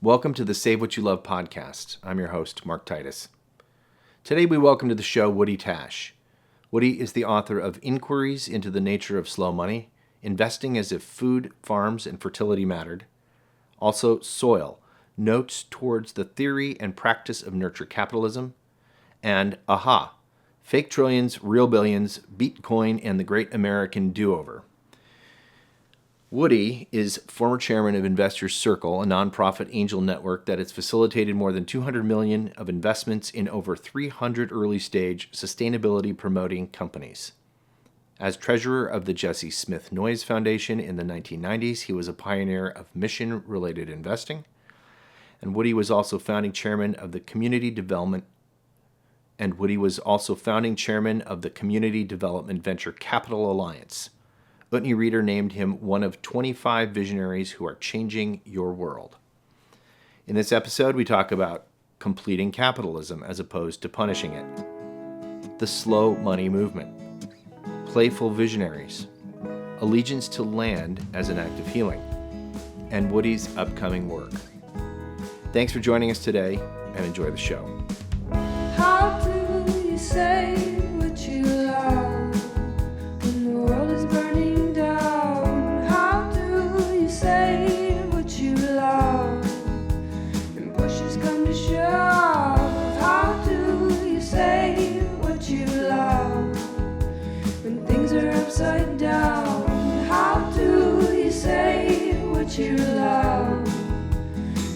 Welcome to the Save What You Love podcast. I'm your host, Mark Titus. Today we welcome to the show Woody Tasch. Woody is the author of Inquiries into the Nature of Slow Money, Investing as if Food, Farms, and Fertility Mattered. Also, SWYL, Notes Towards the Theory and Practice of Nurture Capitalism. And Aha, Fake Trillions, Real Billions, Bitcoin, and the Great American Do-Over. Woody is former chairman of Investors Circle, a nonprofit angel network that has facilitated more than $200 million of investments in over 300 early-stage sustainability-promoting companies. As treasurer of the Jessie Smith Noyes Foundation in the 1990s, he was a pioneer of mission-related investing. And Woody was also founding chairman of the Community Development Venture Capital Alliance. Utne Reader named him one of 25 visionaries who are changing your world. In this episode, we talk about completing capitalism as opposed to punishing it, the slow money movement, playful visionaries, allegiance to land as an act of healing, and Woody's upcoming work. Thanks for joining us today, and enjoy the show. How do you say what you love when the world is burning down? How do you say what you love when pushes come to shove? How do you say what you love when things are upside down? How do you say what you love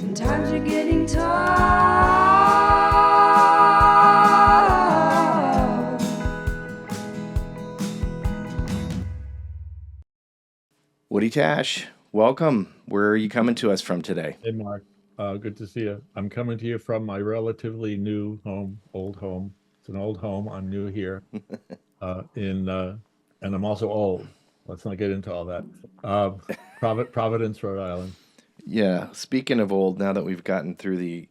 when times are getting tough? Woody Tasch, welcome. Where are you coming to us from today? Hey, Mark. Good to see you. I'm coming to you from my relatively new home, old home. It's an old home. I'm new here. And I'm also old. Let's not get into all that. Providence, Rhode Island. Yeah, speaking of old, now that we've gotten through the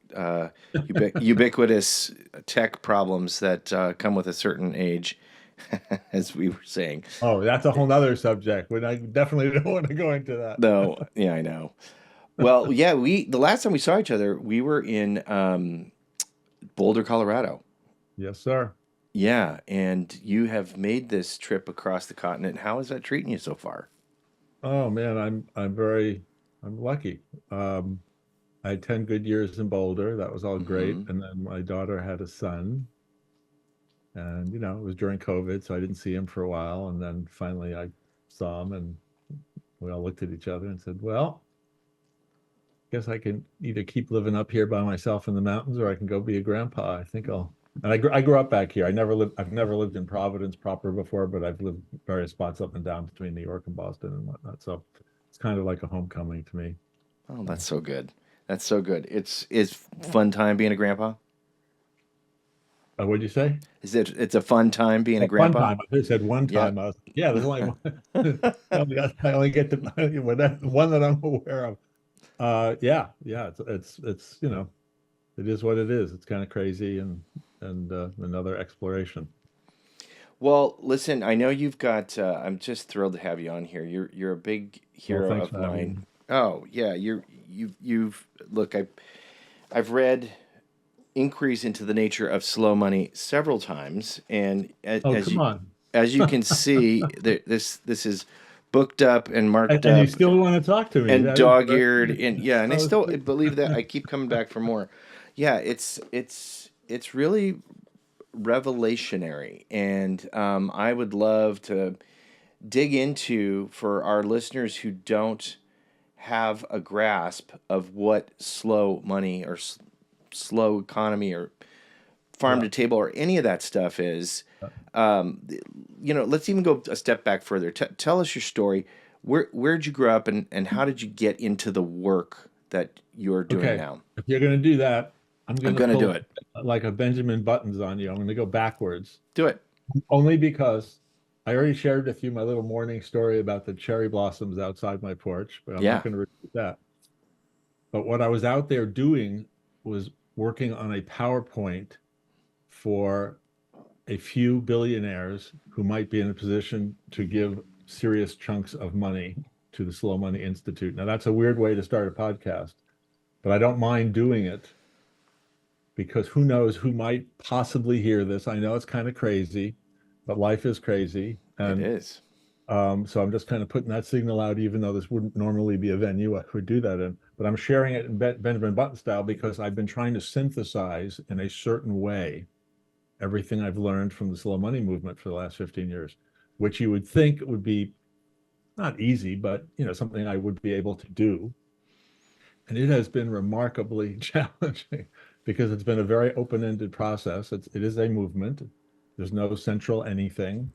ubiquitous tech problems that come with a certain age, as we were saying. Oh, that's a whole nother subject. I definitely don't want to go into that. No, yeah, I know. Well, yeah, the last time we saw each other, we were in Boulder, Colorado. Yes, sir. Yeah, and you have made this trip across the continent. How is that treating you so far? Oh man, I'm lucky. I had 10 good years in Boulder. That was all great. And then my daughter had a son. And, it was during COVID, so I didn't see him for a while. And then finally I saw him and we all looked at each other and said, well, I guess I can either keep living up here by myself in the mountains or I can go be a grandpa. And I grew up back here. I've never lived in Providence proper before, but I've lived various spots up and down between New York and Boston and whatnot. So it's kind of like a homecoming to me. Oh, that's so good. That's so good. It's fun time being a grandpa? What'd you say? It's a fun time being a grandpa? One time. I said one time. Yeah. There's only one. I only get the one that I'm aware of. Yeah. It's it is what it is. It's kind of crazy and another exploration. Well, listen, I know you've got. I'm just thrilled to have you on here. You're a big hero of mine. Oh yeah, you've look. I've read Inquiries into the Nature of Slow Money several times, and as you can see, this is booked up and marked up. And you still want to talk to me? And dog-eared, and I still believe that. I keep coming back for more. Yeah, it's really revelationary, and I would love to dig into, for our listeners who don't have a grasp of what slow money or slow economy or farm to table or any of that stuff is. Let's even go a step back further. Tell us your story. Where'd you grow up, and how did you get into the work that you're doing now? If you're going to do that, I'm going to do it like a Benjamin Buttons on you. I'm going to go backwards. Do it. Only because I already shared with you my little morning story about the cherry blossoms outside my porch, but I'm not going to repeat that. But what I was out there doing was working on a PowerPoint for a few billionaires who might be in a position to give serious chunks of money to the Slow Money Institute. Now, that's a weird way to start a podcast, but I don't mind doing it because who knows who might possibly hear this. I know it's kind of crazy, but life is crazy. It And is. so I'm just kind of putting that signal out, even though this wouldn't normally be a venue I would do that in. But I'm sharing it in Benjamin Button style because I've been trying to synthesize in a certain way everything I've learned from the slow money movement for the last 15 years, which you would think would be not easy, but something I would be able to do. And it has been remarkably challenging because it's been a very open-ended process. It is a movement. There's no central anything.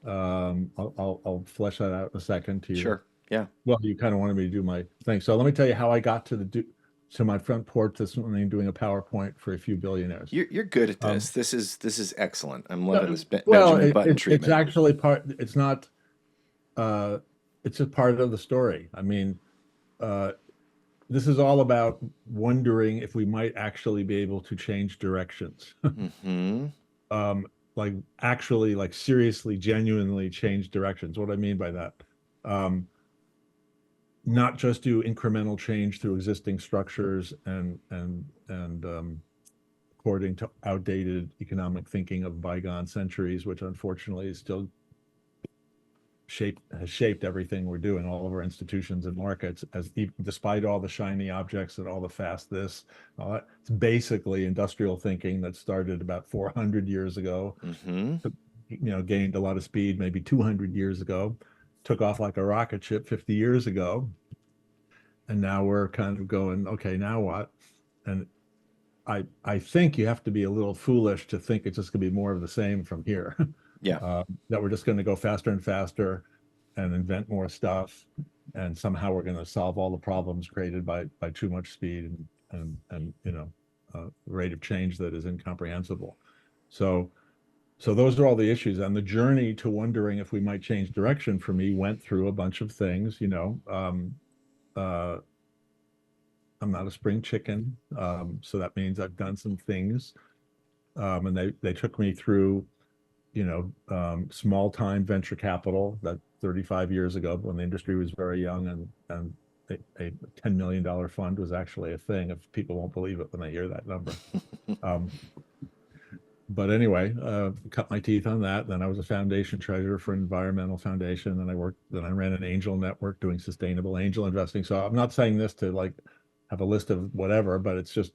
I'll flesh that out in a second to you. Sure. Yeah. Well, you kind of wanted me to do my thing. So let me tell you how I got to my front porch this morning doing a Powerpoint for a few billionaires. You're good at this. This is excellent. I'm loving this Well, Benjamin Button treatment. it's actually it's not, it's a part of the story. I mean, this is all about wondering if we might actually be able to change directions. Like actually, like seriously, genuinely change directions. What I mean by that, not just do incremental change through existing structures and according to outdated economic thinking of bygone centuries, which unfortunately is still has shaped everything we're doing, all of our institutions and markets, despite all the shiny objects and all the fast this. It's basically industrial thinking that started about 400 years ago, gained a lot of speed maybe 200 years ago, took off like a rocket ship 50 years ago. And now we're kind of going, okay, now what? And I think you have to be a little foolish to think it's just going to be more of the same from here. Yeah. That we're just going to go faster and faster and invent more stuff, and somehow we're going to solve all the problems created by too much speed and rate of change that is incomprehensible. So those are all the issues, and the journey to wondering if we might change direction for me went through a bunch of things. I'm not a spring chicken, so that means I've done some things, and they took me through small time venture capital that 35 years ago when the industry was very young, and a $10 million fund was actually a thing, if people won't believe it when they hear that number. But anyway, cut my teeth on that. Then I was a foundation treasurer for an environmental foundation. Then I ran an angel network doing sustainable angel investing. So I'm not saying this to like have a list of whatever, but it's just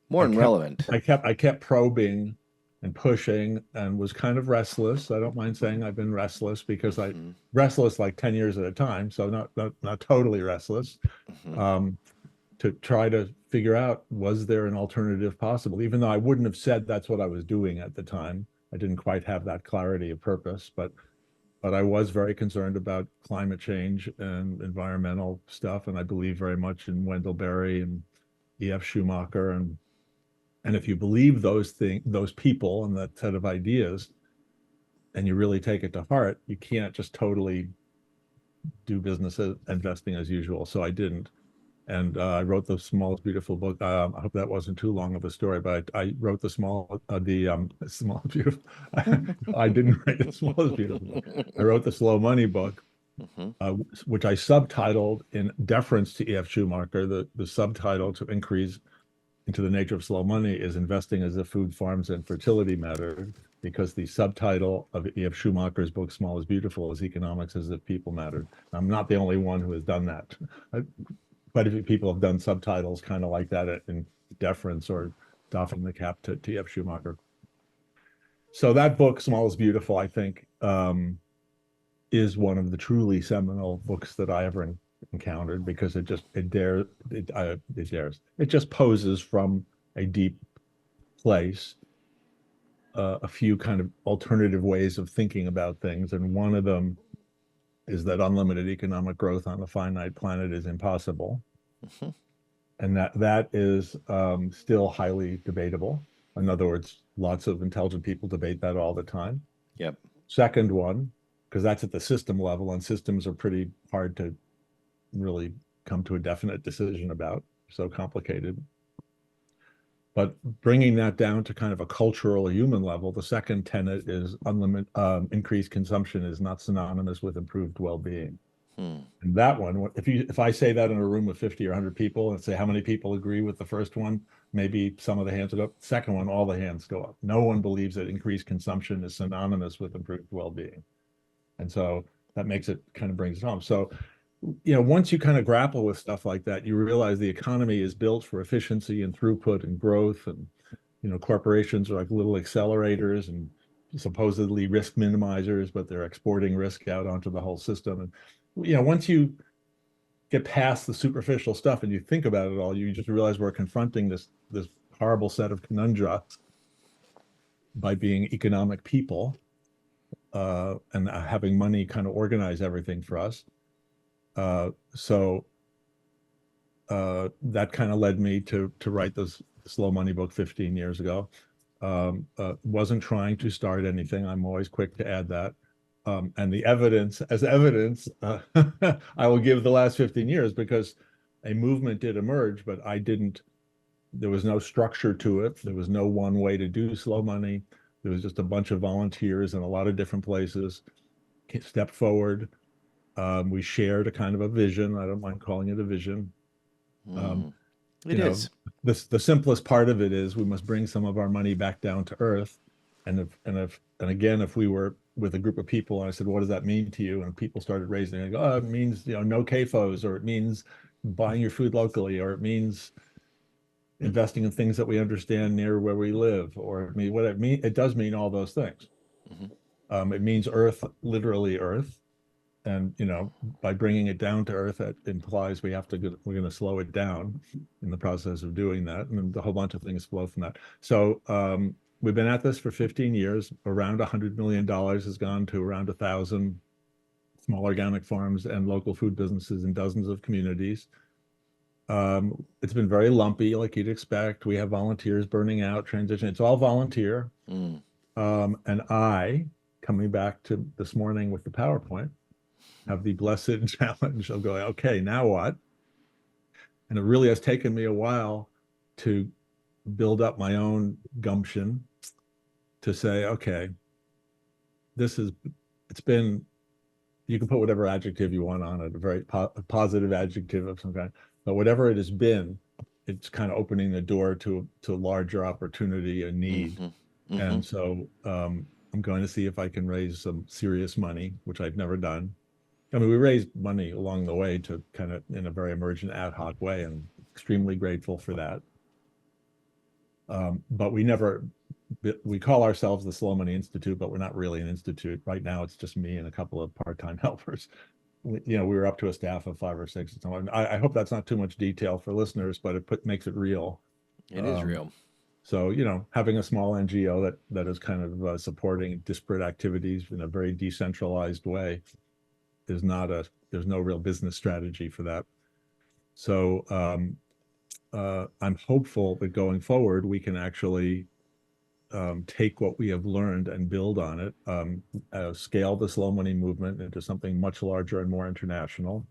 more relevant. I kept probing and pushing and was kind of restless. I don't mind saying I've been restless because restless like 10 years at a time. So not totally restless, to try to figure out, was there an alternative possible? Even though I wouldn't have said that's what I was doing at the time. I didn't quite have that clarity of purpose, but I was very concerned about climate change and environmental stuff. And I believe very much in Wendell Berry and E.F. Schumacher, and if you believe those people and that set of ideas, and you really take it to heart, you can't just totally do business investing as usual. So I didn't. And I wrote the Smallest Beautiful book. I hope that wasn't too long of a story, but I wrote the Smallest Beautiful. I didn't write the Smallest Beautiful book. I wrote the Slow Money book, which I subtitled in deference to E.F. Schumacher. The subtitle, to increase into the nature of slow money, is Investing as if Food, Farms, and Fertility Mattered, because the subtitle of E.F. Schumacher's book, Small is Beautiful, is Economics as if People Mattered. I'm not the only one who has done that. Quite a few people have done subtitles kind of like that in deference or doffing the cap to T.F. Schumacher. So that book, Small is Beautiful, I think, is one of the truly seminal books that I ever encountered, because it just poses from a deep place a few kind of alternative ways of thinking about things, and one of them is that unlimited economic growth on a finite planet is impossible, and that is still highly debatable. In other words, lots of intelligent people debate that all the time. Yep. Second one, because that's at the system level, and systems are pretty hard to really come to a definite decision about, so complicated. But bringing that down to kind of a cultural or human level, the second tenet is increased consumption is not synonymous with improved well-being. And that one, if I say that in a room with 50 or 100 people and say how many people agree with the first one, maybe some of the hands will go up. Second one, all the hands go up. No one believes that increased consumption is synonymous with improved well-being. And so that makes it kind of brings it home. So, once you kind of grapple with stuff like that, you realize the economy is built for efficiency and throughput and growth. And, corporations are like little accelerators and supposedly risk minimizers, but they're exporting risk out onto the whole system. And, once you get past the superficial stuff and you think about it all, you just realize we're confronting this horrible set of conundra by being economic people and having money kind of organize everything for us. So that kind of led me to write this Slow Money book 15 years ago. Wasn't trying to start anything. I'm always quick to add that. And the evidence, I will give the last 15 years because a movement did emerge, but there was no structure to it. There was no one way to do slow money. There was just a bunch of volunteers in a lot of different places, stepped forward. We shared a kind of a vision. I don't mind calling it a vision. It is. The simplest part of it is we must bring some of our money back down to earth. And again, if we were with a group of people and I said, what does that mean to you? And people started raising it, oh, it means, no CAFOs, or it means buying your food locally, or it means investing in things that we understand near where we live, or it does mean all those things. It means earth, literally earth. And, by bringing it down to earth, that implies we're going to slow it down in the process of doing that. And a whole bunch of things flow from that. So we've been at this for 15 years. Around $100 million has gone to around 1,000 small organic farms and local food businesses in dozens of communities. It's been very lumpy, like you'd expect. We have volunteers burning out, transition. It's all volunteer. And I, coming back to this morning with the PowerPoint, have the blessed challenge of going, okay, now what? And it really has taken me a while to build up my own gumption to say, okay, it's been, you can put whatever adjective you want on it, a very positive adjective of some kind, but whatever it has been, it's kind of opening the door to larger opportunity and need. And so I'm going to see if I can raise some serious money, which I've never done. I mean, we raised money along the way to kind of in a very emergent ad hoc way, and extremely grateful for that. But we call ourselves the Slow Money Institute, but we're not really an institute. Right now, it's just me and a couple of part-time helpers. We were up to a staff of 5 or 6. I hope that's not too much detail for listeners, but it makes it real. It is real. So, having a small NGO that is kind of supporting disparate activities in a very decentralized way there's no real business strategy for that. So I'm hopeful that going forward, we can actually take what we have learned and build on it, scale the slow money movement into something much larger and more international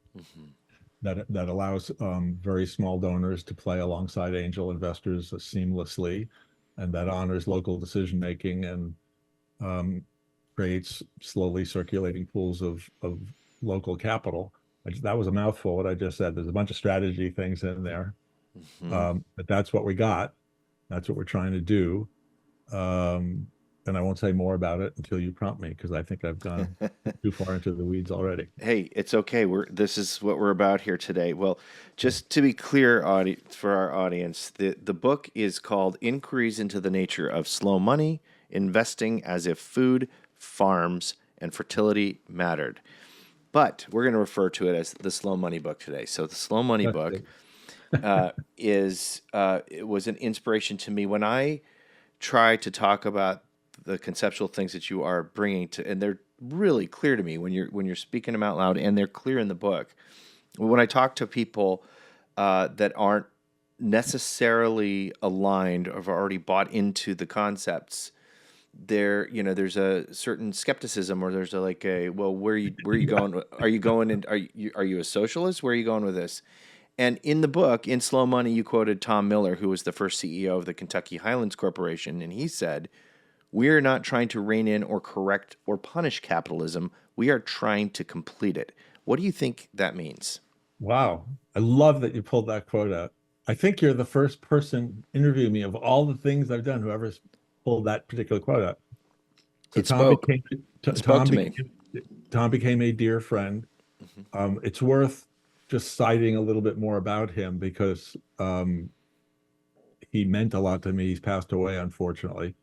that allows very small donors to play alongside angel investors seamlessly, and that honors local decision making and creates slowly circulating pools of local capital. That was a mouthful what I just said. There's a bunch of strategy things in there, but that's what we got. That's what we're trying to do. And I won't say more about it until you prompt me, because I think I've gone too far into the weeds already. Hey, it's okay. This is what we're about here today. Well, just to be clear, for our audience, the book is called Inquiries into the Nature of Slow Money, Investing as if Food, Farms, and Fertility Mattered. But we're going to refer to it as the Slow Money book today. So the Slow Money book it was an inspiration to me when I try to talk about the conceptual things that you are bringing to, and they're really clear to me when you're speaking them out loud, and they're clear in the book. When I talk to people that aren't necessarily aligned or have already bought into the concepts, there's a certain skepticism, or there's well, where are you going? Are you going in? Are you a socialist? Where are you going with this? And in the book, in Slow Money, you quoted Tom Miller, who was the first CEO of the Kentucky Highlands Corporation, and he said, "We are not trying to rein in or correct or punish capitalism. We are trying to complete it. What do you think that means? Wow. I love that you pulled that quote out. I think you're the first person interviewing me of all the things I've done who ever pulled that particular quote out. So It spoke. It spoke to me. Tom became a dear friend. It's worth just citing a little bit more about him because he meant a lot to me. He's passed away, unfortunately.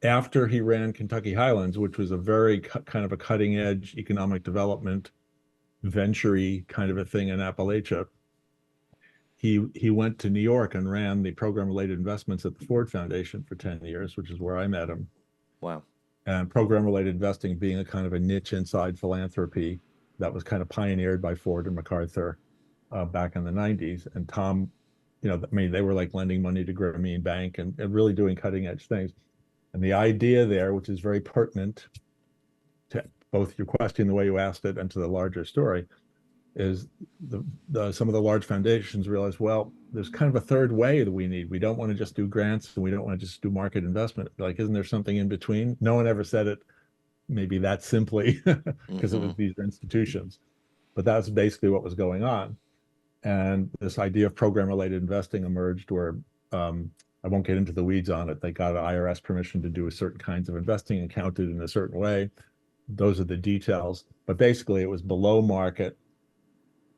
After he ran Kentucky Highlands, which was a very kind of a cutting edge economic development venture-y kind of a thing in Appalachia, he went to New York and ran the program-related investments at the Ford Foundation for 10 years, which is where I met him. Wow. And program-related investing being a kind of a niche inside philanthropy that was kind of pioneered by Ford and MacArthur back in the 90s. And Tom, I mean, they were like lending money to Grameen Bank and really doing cutting edge things. And the idea there, which is very pertinent to both your question, the way you asked it, and to the larger story, is some of the large foundations realize, well, there's kind of a third way that we need. We don't want to just do grants and we don't want to just do market investment. Like, isn't there something in between? No one ever said it maybe that simply because it was these institutions, but that's basically what was going on. And this idea of program-related investing emerged where I won't get into the weeds on it. They got IRS permission to do certain kinds of investing and counted in a certain way. Those are the details. But basically, it was below market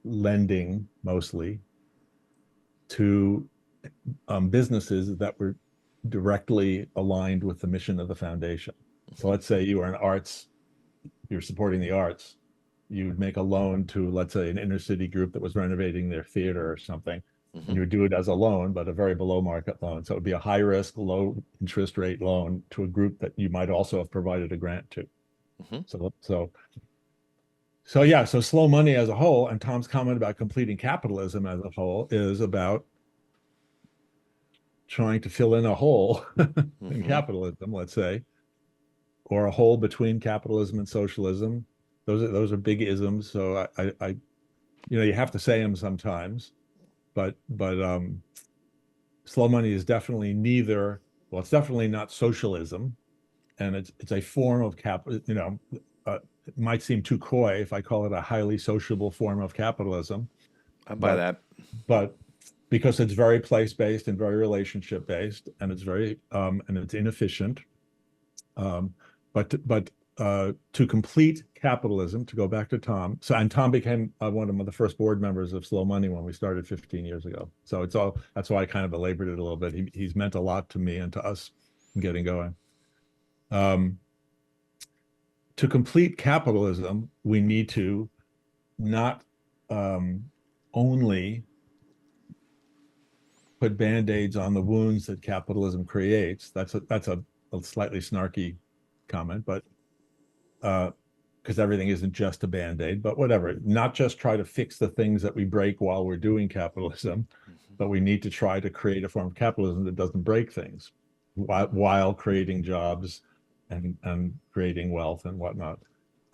lending mostly to businesses that were directly aligned with the mission of the foundation. So let's say you are you're supporting the arts. You'd make a loan to, let's say, an inner city group that was renovating their theater or something. And you would do it as a loan, but a very below market loan. So it would be a high risk, low interest rate loan to a group that you might also have provided a grant to. So slow money as a whole, and Tom's comment about completing capitalism as a whole is about trying to fill in a hole in capitalism, let's say, or a hole between capitalism and socialism. Those are big isms. So I you have to say them sometimes. But slow money is definitely neither. Well, it's definitely not socialism, and it's a form of it might seem too coy if I call it a highly sociable form of capitalism. I buy that. But because it's very place-based and very relationship-based, and it's very and it's inefficient. But to complete capitalism, to go back to Tom. And Tom became one of the first board members of Slow Money when we started 15 years ago. So that's why I kind of belabored it a little bit. He's meant a lot to me and to us in getting going. To complete capitalism, we need to not only put Band-Aids on the wounds that capitalism creates. That's a slightly snarky comment, but because everything isn't just a Band-Aid, but whatever. Not just try to fix the things that we break while we're doing capitalism, but we need to try to create a form of capitalism that doesn't break things while creating jobs and creating wealth and whatnot.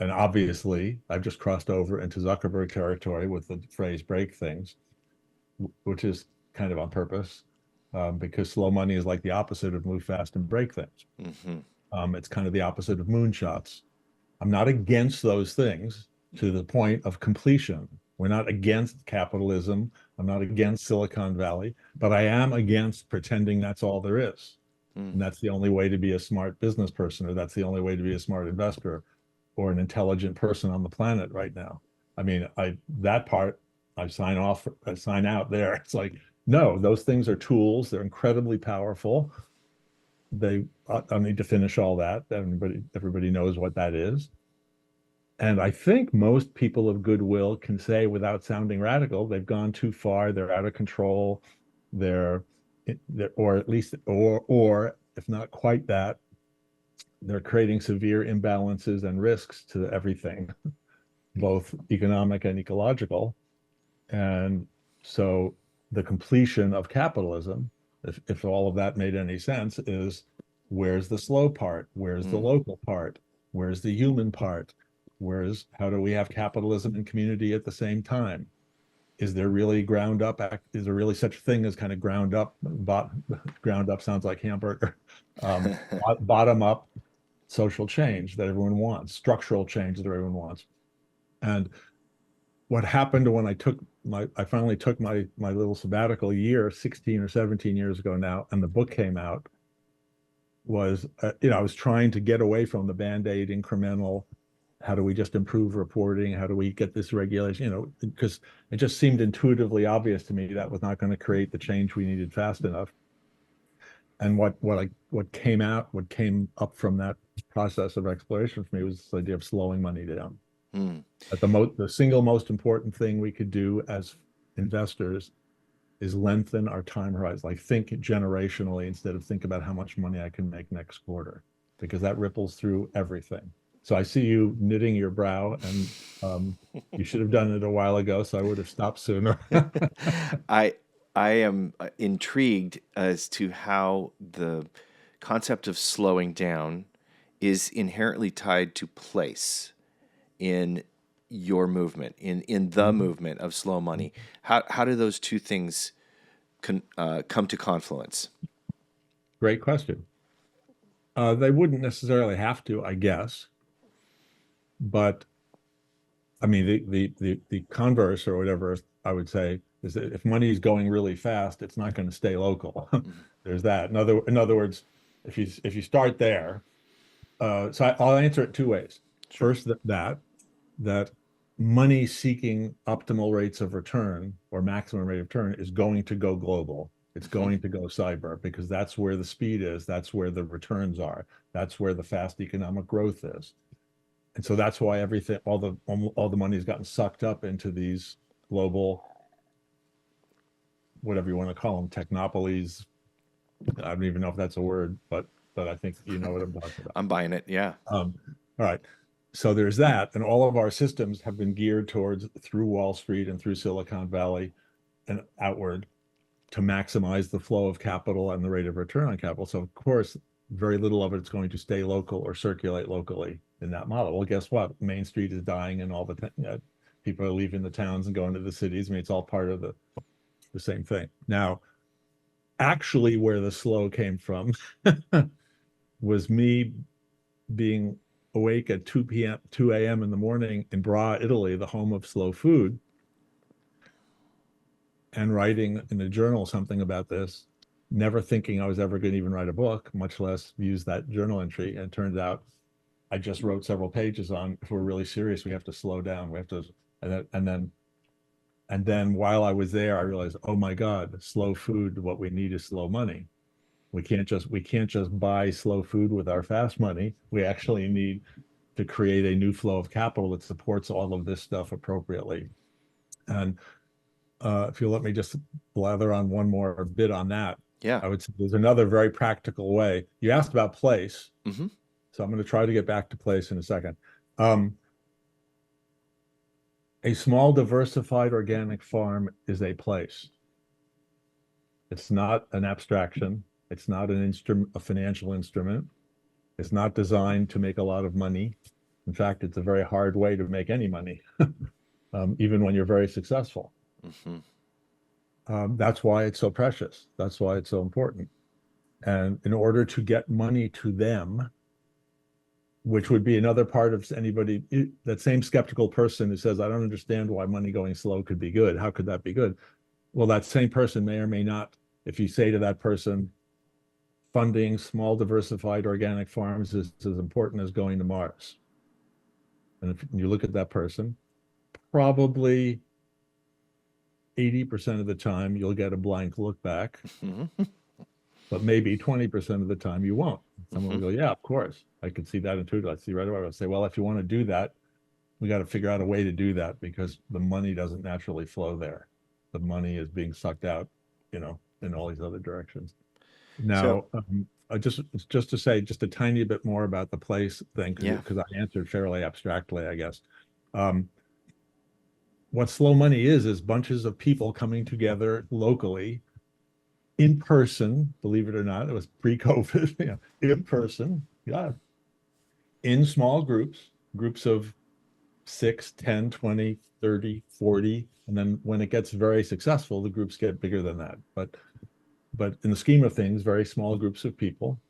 And obviously, I've just crossed over into Zuckerberg territory with the phrase break things, which is kind of on purpose, because slow money is like the opposite of move fast and break things. It's kind of the opposite of moonshots. I'm not against those things to the point of completion. We're not against capitalism. I'm not against Silicon Valley, but I am against pretending that's all there is. And that's the only way to be a smart business person, or that's the only way to be a smart investor or an intelligent person on the planet right now. I mean, that part, I sign out there. It's like, no, those things are tools. They're incredibly powerful. I don't need to finish all that. Everybody knows what that is. And I think most people of goodwill can say, without sounding radical, they've gone too far. They're out of control. Or at least, or if not quite that, they're creating severe imbalances and risks to everything, both economic and ecological. And so the completion of capitalism, if all of that made any sense, is where's the slow part? Where's the local part? Where's the human part? How do we have capitalism and community at the same time? Is there really ground up? Is there really such a thing as kind of ground up? Ground up sounds like hamburger. Bottom up social change that everyone wants, structural change that everyone wants. And what happened when I finally took my little sabbatical year, 16 or 17 years ago now, and the book came out, was, I was trying to get away from the Band-Aid incremental, how do we just improve reporting? How do we get this regulation? Because it just seemed intuitively obvious to me that was not going to create the change we needed fast enough. And what came up from that process of exploration for me was this idea of slowing money down. That the single most important thing we could do as investors is lengthen our time horizon, like think generationally instead of think about how much money I can make next quarter, because that ripples through everything. So I see you knitting your brow, and you should have done it a while ago, so I would have stopped sooner. I am intrigued as to how the concept of slowing down is inherently tied to place in your movement, in the movement of slow money. How do those two things come to confluence? Great question. They wouldn't necessarily have to, I guess. But I mean, the converse, or whatever I would say, is that if money is going really fast, it's not going to stay local. There's that. In other words, if you start there, so I'll answer it two ways. Sure. First, that money seeking optimal rates of return or maximum rate of return is going to go global. It's going to go cyber, because that's where the speed is. That's where the returns are. That's where the fast economic growth is. And so that's why all the money has gotten sucked up into these global, whatever you want to call them, technopolies. I don't even know if that's a word, but I think you know what I'm talking about. I'm buying it. Yeah. All right. So there's that, and all of our systems have been geared towards, through Wall Street and through Silicon Valley and outward, to maximize the flow of capital and the rate of return on capital. So of course, very little of it's going to stay local or circulate locally in that model. Well, guess what? Main Street is dying, and all the people are leaving the towns and going to the cities. I mean, it's all part of the same thing. Now, actually, where the slow came from was me being awake at 2 a.m. in the morning in Bra, Italy, the home of slow food, and writing in a journal something about this, never thinking I was ever going to even write a book, much less use that journal entry. And it turns out I just wrote several pages on, if we're really serious, we have to slow down. We have to, and then while I was there, I realized, oh my God, slow food, what we need is slow money. We can't just buy slow food with our fast money. We actually need to create a new flow of capital that supports all of this stuff appropriately. And if you'll let me just blather on one more bit on that. Yeah. I would say there's another very practical way. You asked about place. Mm-hmm. So I'm going to try to get back to place in a second. A small diversified organic farm is a place. It's not an abstraction. It's not an instrument, a financial instrument. It's not designed to make a lot of money. In fact, it's a very hard way to make any money, even when you're very successful. Mm-hmm. That's why it's so precious. That's why it's so important. And in order to get money to them, which would be another part of anybody, that same skeptical person who says, I don't understand why money going slow could be good. How could that be good? Well, that same person may or may not, if you say to that person, funding small diversified organic farms is as important as going to Mars. And if you look at that person, probably 80% of the time you'll get a blank look back, but maybe 20% of the time you won't. Someone will go, yeah, of course. I could see that intuitively. I see right away. I'll say, well, if you want to do that, we got to figure out a way to do that, because the money doesn't naturally flow there. The money is being sucked out, in all these other directions. Now, just to say just a tiny bit more about the place thing, because I answered fairly abstractly, I guess. What slow money is bunches of people coming together locally, in person, believe it or not. It was pre-COVID, in person, in small groups of 6, 10, 20, 30, 40. And then when it gets very successful, the groups get bigger than that. But in the scheme of things, very small groups of people,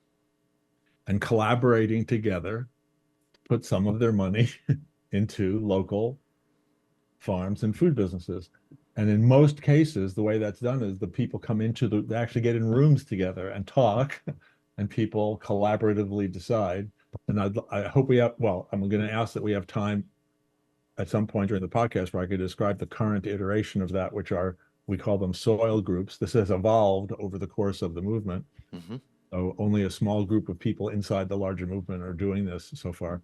and collaborating together to put some of their money into local farms and food businesses. And in most cases, the way that's done is the people come they actually get in rooms together and talk, and people collaboratively decide. And I hope I'm going to ask that we have time at some point during the podcast where I could describe the current iteration of that, we call them SWYL groups. This has evolved over the course of the movement. Mm-hmm. So only a small group of people inside the larger movement are doing this so far,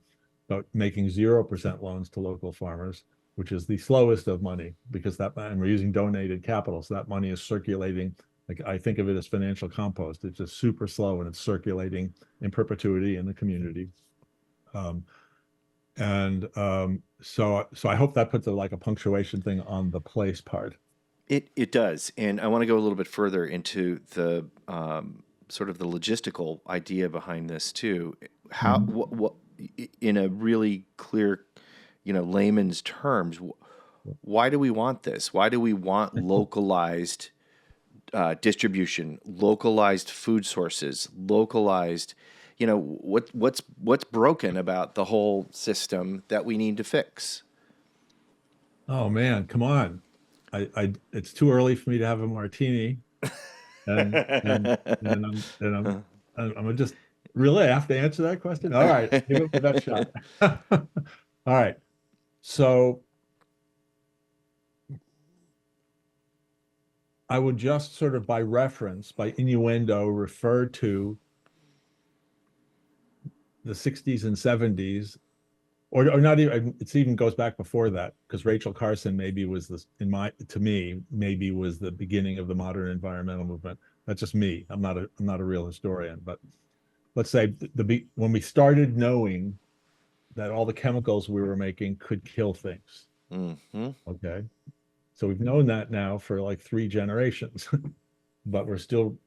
but making 0% loans to local farmers, which is the slowest of money, because and we're using donated capital. So that money is circulating. Like, I think of it as financial compost. It's just super slow and it's circulating in perpetuity in the community. So I hope that puts a punctuation thing on the place part. It does. And I want to go a little bit further into the sort of the logistical idea behind this too. How, what, in a really clear, layman's terms, why do we want this? Why do we want localized distribution, localized food sources, localized, what's broken about the whole system that we need to fix? Oh man, come on. It's too early for me to have a martini. And I'm just really have to answer that question. All right, give it the best shot. All right. So I would just sort of by reference, by innuendo, refer to the 60s and 70s, or not even, it even goes back before that, because Rachel Carson maybe was maybe was the beginning of the modern environmental movement. That's just me. I'm not a real historian, but let's say when we started knowing that all the chemicals we were making could kill things. Mm-hmm. Okay. So we've known that now for like 3 generations, but we're still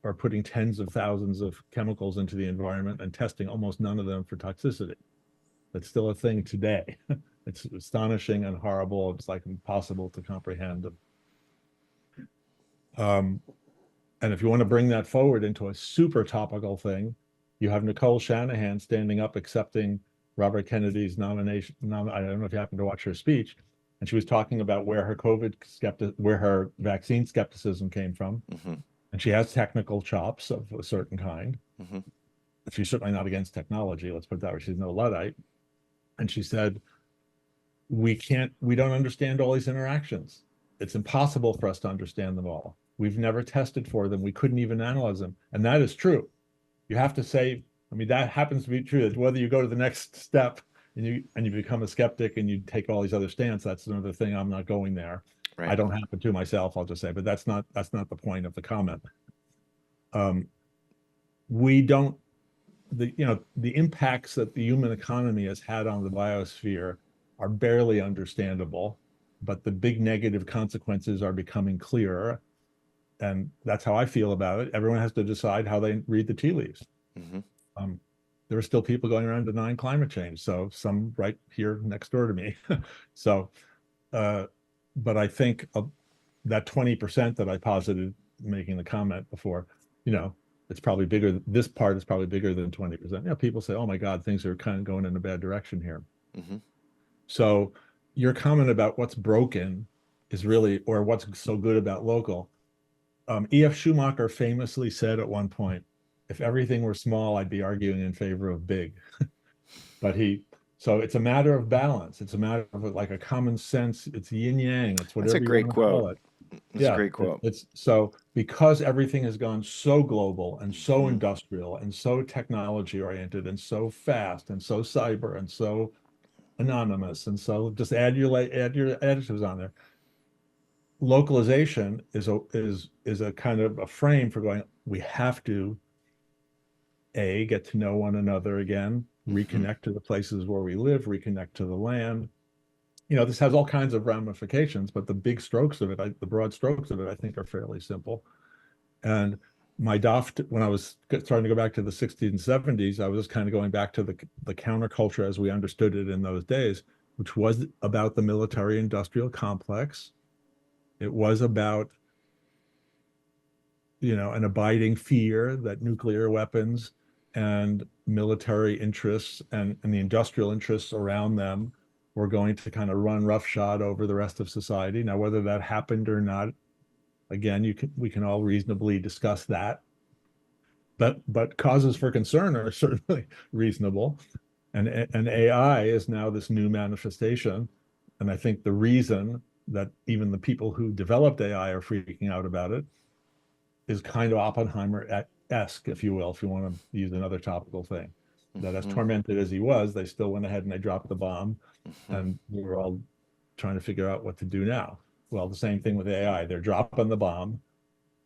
are putting tens of thousands of chemicals into the environment and testing almost none of them for toxicity. That's still a thing today. It's astonishing and horrible. It's like impossible to comprehend. And if you want to bring that forward into a super topical thing, you have Nicole Shanahan standing up accepting Robert Kennedy's nomination. I don't know if you happened to watch her speech, and she was talking about where her vaccine skepticism came from. Mm-hmm. And she has technical chops of a certain kind. Mm-hmm. She's certainly not against technology. Let's put it that way. She's no Luddite. And she said, we don't understand all these interactions. It's impossible for us to understand them all. We've never tested for them. We couldn't even analyze them. And that is true. You have to say, that happens to be true, that whether you go to the next step and you become a skeptic and you take all these other stands, that's another thing. I'm not going there. Right. I don't happen to myself, I'll just say, but that's not the point of the comment. The impacts that the human economy has had on the biosphere are barely understandable, but the big negative consequences are becoming clearer. And that's how I feel about it. Everyone has to decide how they read the tea leaves. Mm-hmm. There are still people going around denying climate change. So some right here next door to me. So, but I think that 20% that I posited making the comment before, it's probably bigger. This part is probably bigger than 20%. People say, oh my God, things are kind of going in a bad direction here. Mm-hmm. So your comment about what's broken is really, or what's so good about local. E.F. Schumacher famously said at one point, if everything were small, I'd be arguing in favor of big. So it's a matter of balance. It's a matter of like a common sense. It's yin yang. It's whatever That's a great quote. That's a great quote. It's so because everything has gone so global and so industrial and so technology oriented and so fast and so cyber and so anonymous, and so just add your additives on there. Localization is a kind of a frame for going, we have to get to know one another again, reconnect to the places where we live, reconnect to the land. This has all kinds of ramifications, but the big strokes of it, the broad strokes of it, I think are fairly simple. And when I was starting to go back to the 60s and 70s, I was just kind of going back to the counterculture as we understood it in those days, which was about the military industrial complex. It was about, an abiding fear that nuclear weapons and military interests and the industrial interests around them were going to kind of run roughshod over the rest of society. Now, whether that happened or not, again, we can all reasonably discuss that. But causes for concern are certainly reasonable. And AI is now this new manifestation. And I think the reason that even the people who developed AI are freaking out about it is kind of Oppenheimer-esque, if you will, if you want to use another topical thing. That as tormented as he was, they still went ahead and they dropped the bomb. And we were all trying to figure out what to do now. Well, the same thing with AI. They're dropping the bomb.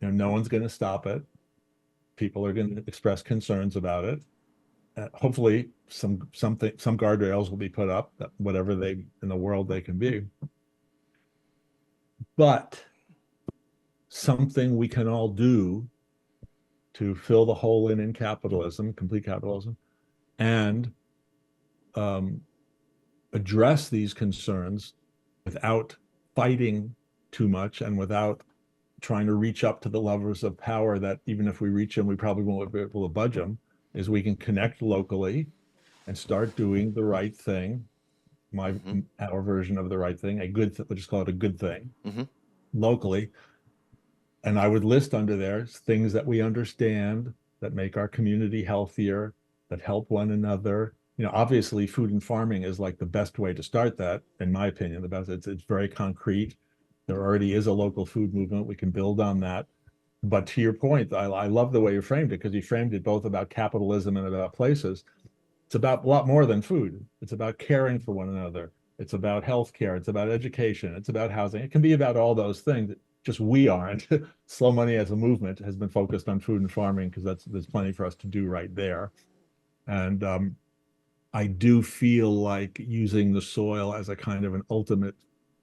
No one's going to stop it. People are going to express concerns about it. Hopefully, some guardrails will be put up, that whatever they in the world they can be. But something we can all do to fill the hole in capitalism, complete capitalism, and address these concerns without fighting too much and without trying to reach up to the levers of power that even if we reach them, we probably won't be able to budge them, is we can connect locally and start doing the right thing, our version of the right thing, let's just call it a good thing, locally. And I would list under there things that we understand that make our community healthier, that help one another. Obviously food and farming is like the best way to start that, in my opinion. The best, it's very concrete. There already is a local food movement. We can build on that. But to your point, I love the way you framed it, because you framed it both about capitalism and about places. It's about a lot more than food. It's about caring for one another. It's about healthcare. It's about education. It's about housing. It can be about all those things. Just we aren't. Slow Money as a movement has been focused on food and farming because there's plenty for us to do right there. And I do feel like using the soil as a kind of an ultimate,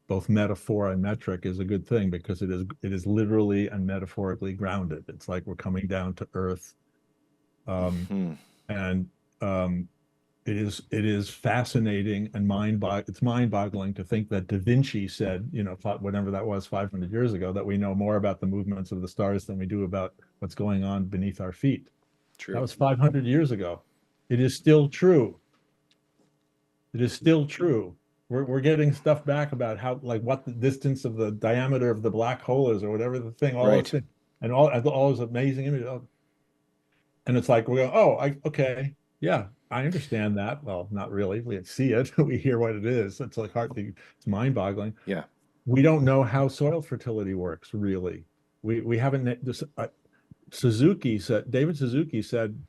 both metaphor and metric, is a good thing, because it is literally and metaphorically grounded. It's like we're coming down to earth. And it is fascinating and mind-boggling to think that Da Vinci said, whatever that was 500 years ago, that we know more about the movements of the stars than we do about what's going on beneath our feet. True. That was 500 years ago. It is still true. It is still true. We're getting stuff back about how, like, what the distance of the diameter of the black hole is, or whatever the thing, all those things, and all those amazing images. And it's like, we're going, okay, yeah, I understand that. Well, not really. We see it. We hear what it is. It's like it's mind-boggling. Yeah. We don't know how soil fertility works, really. We haven't. David Suzuki said,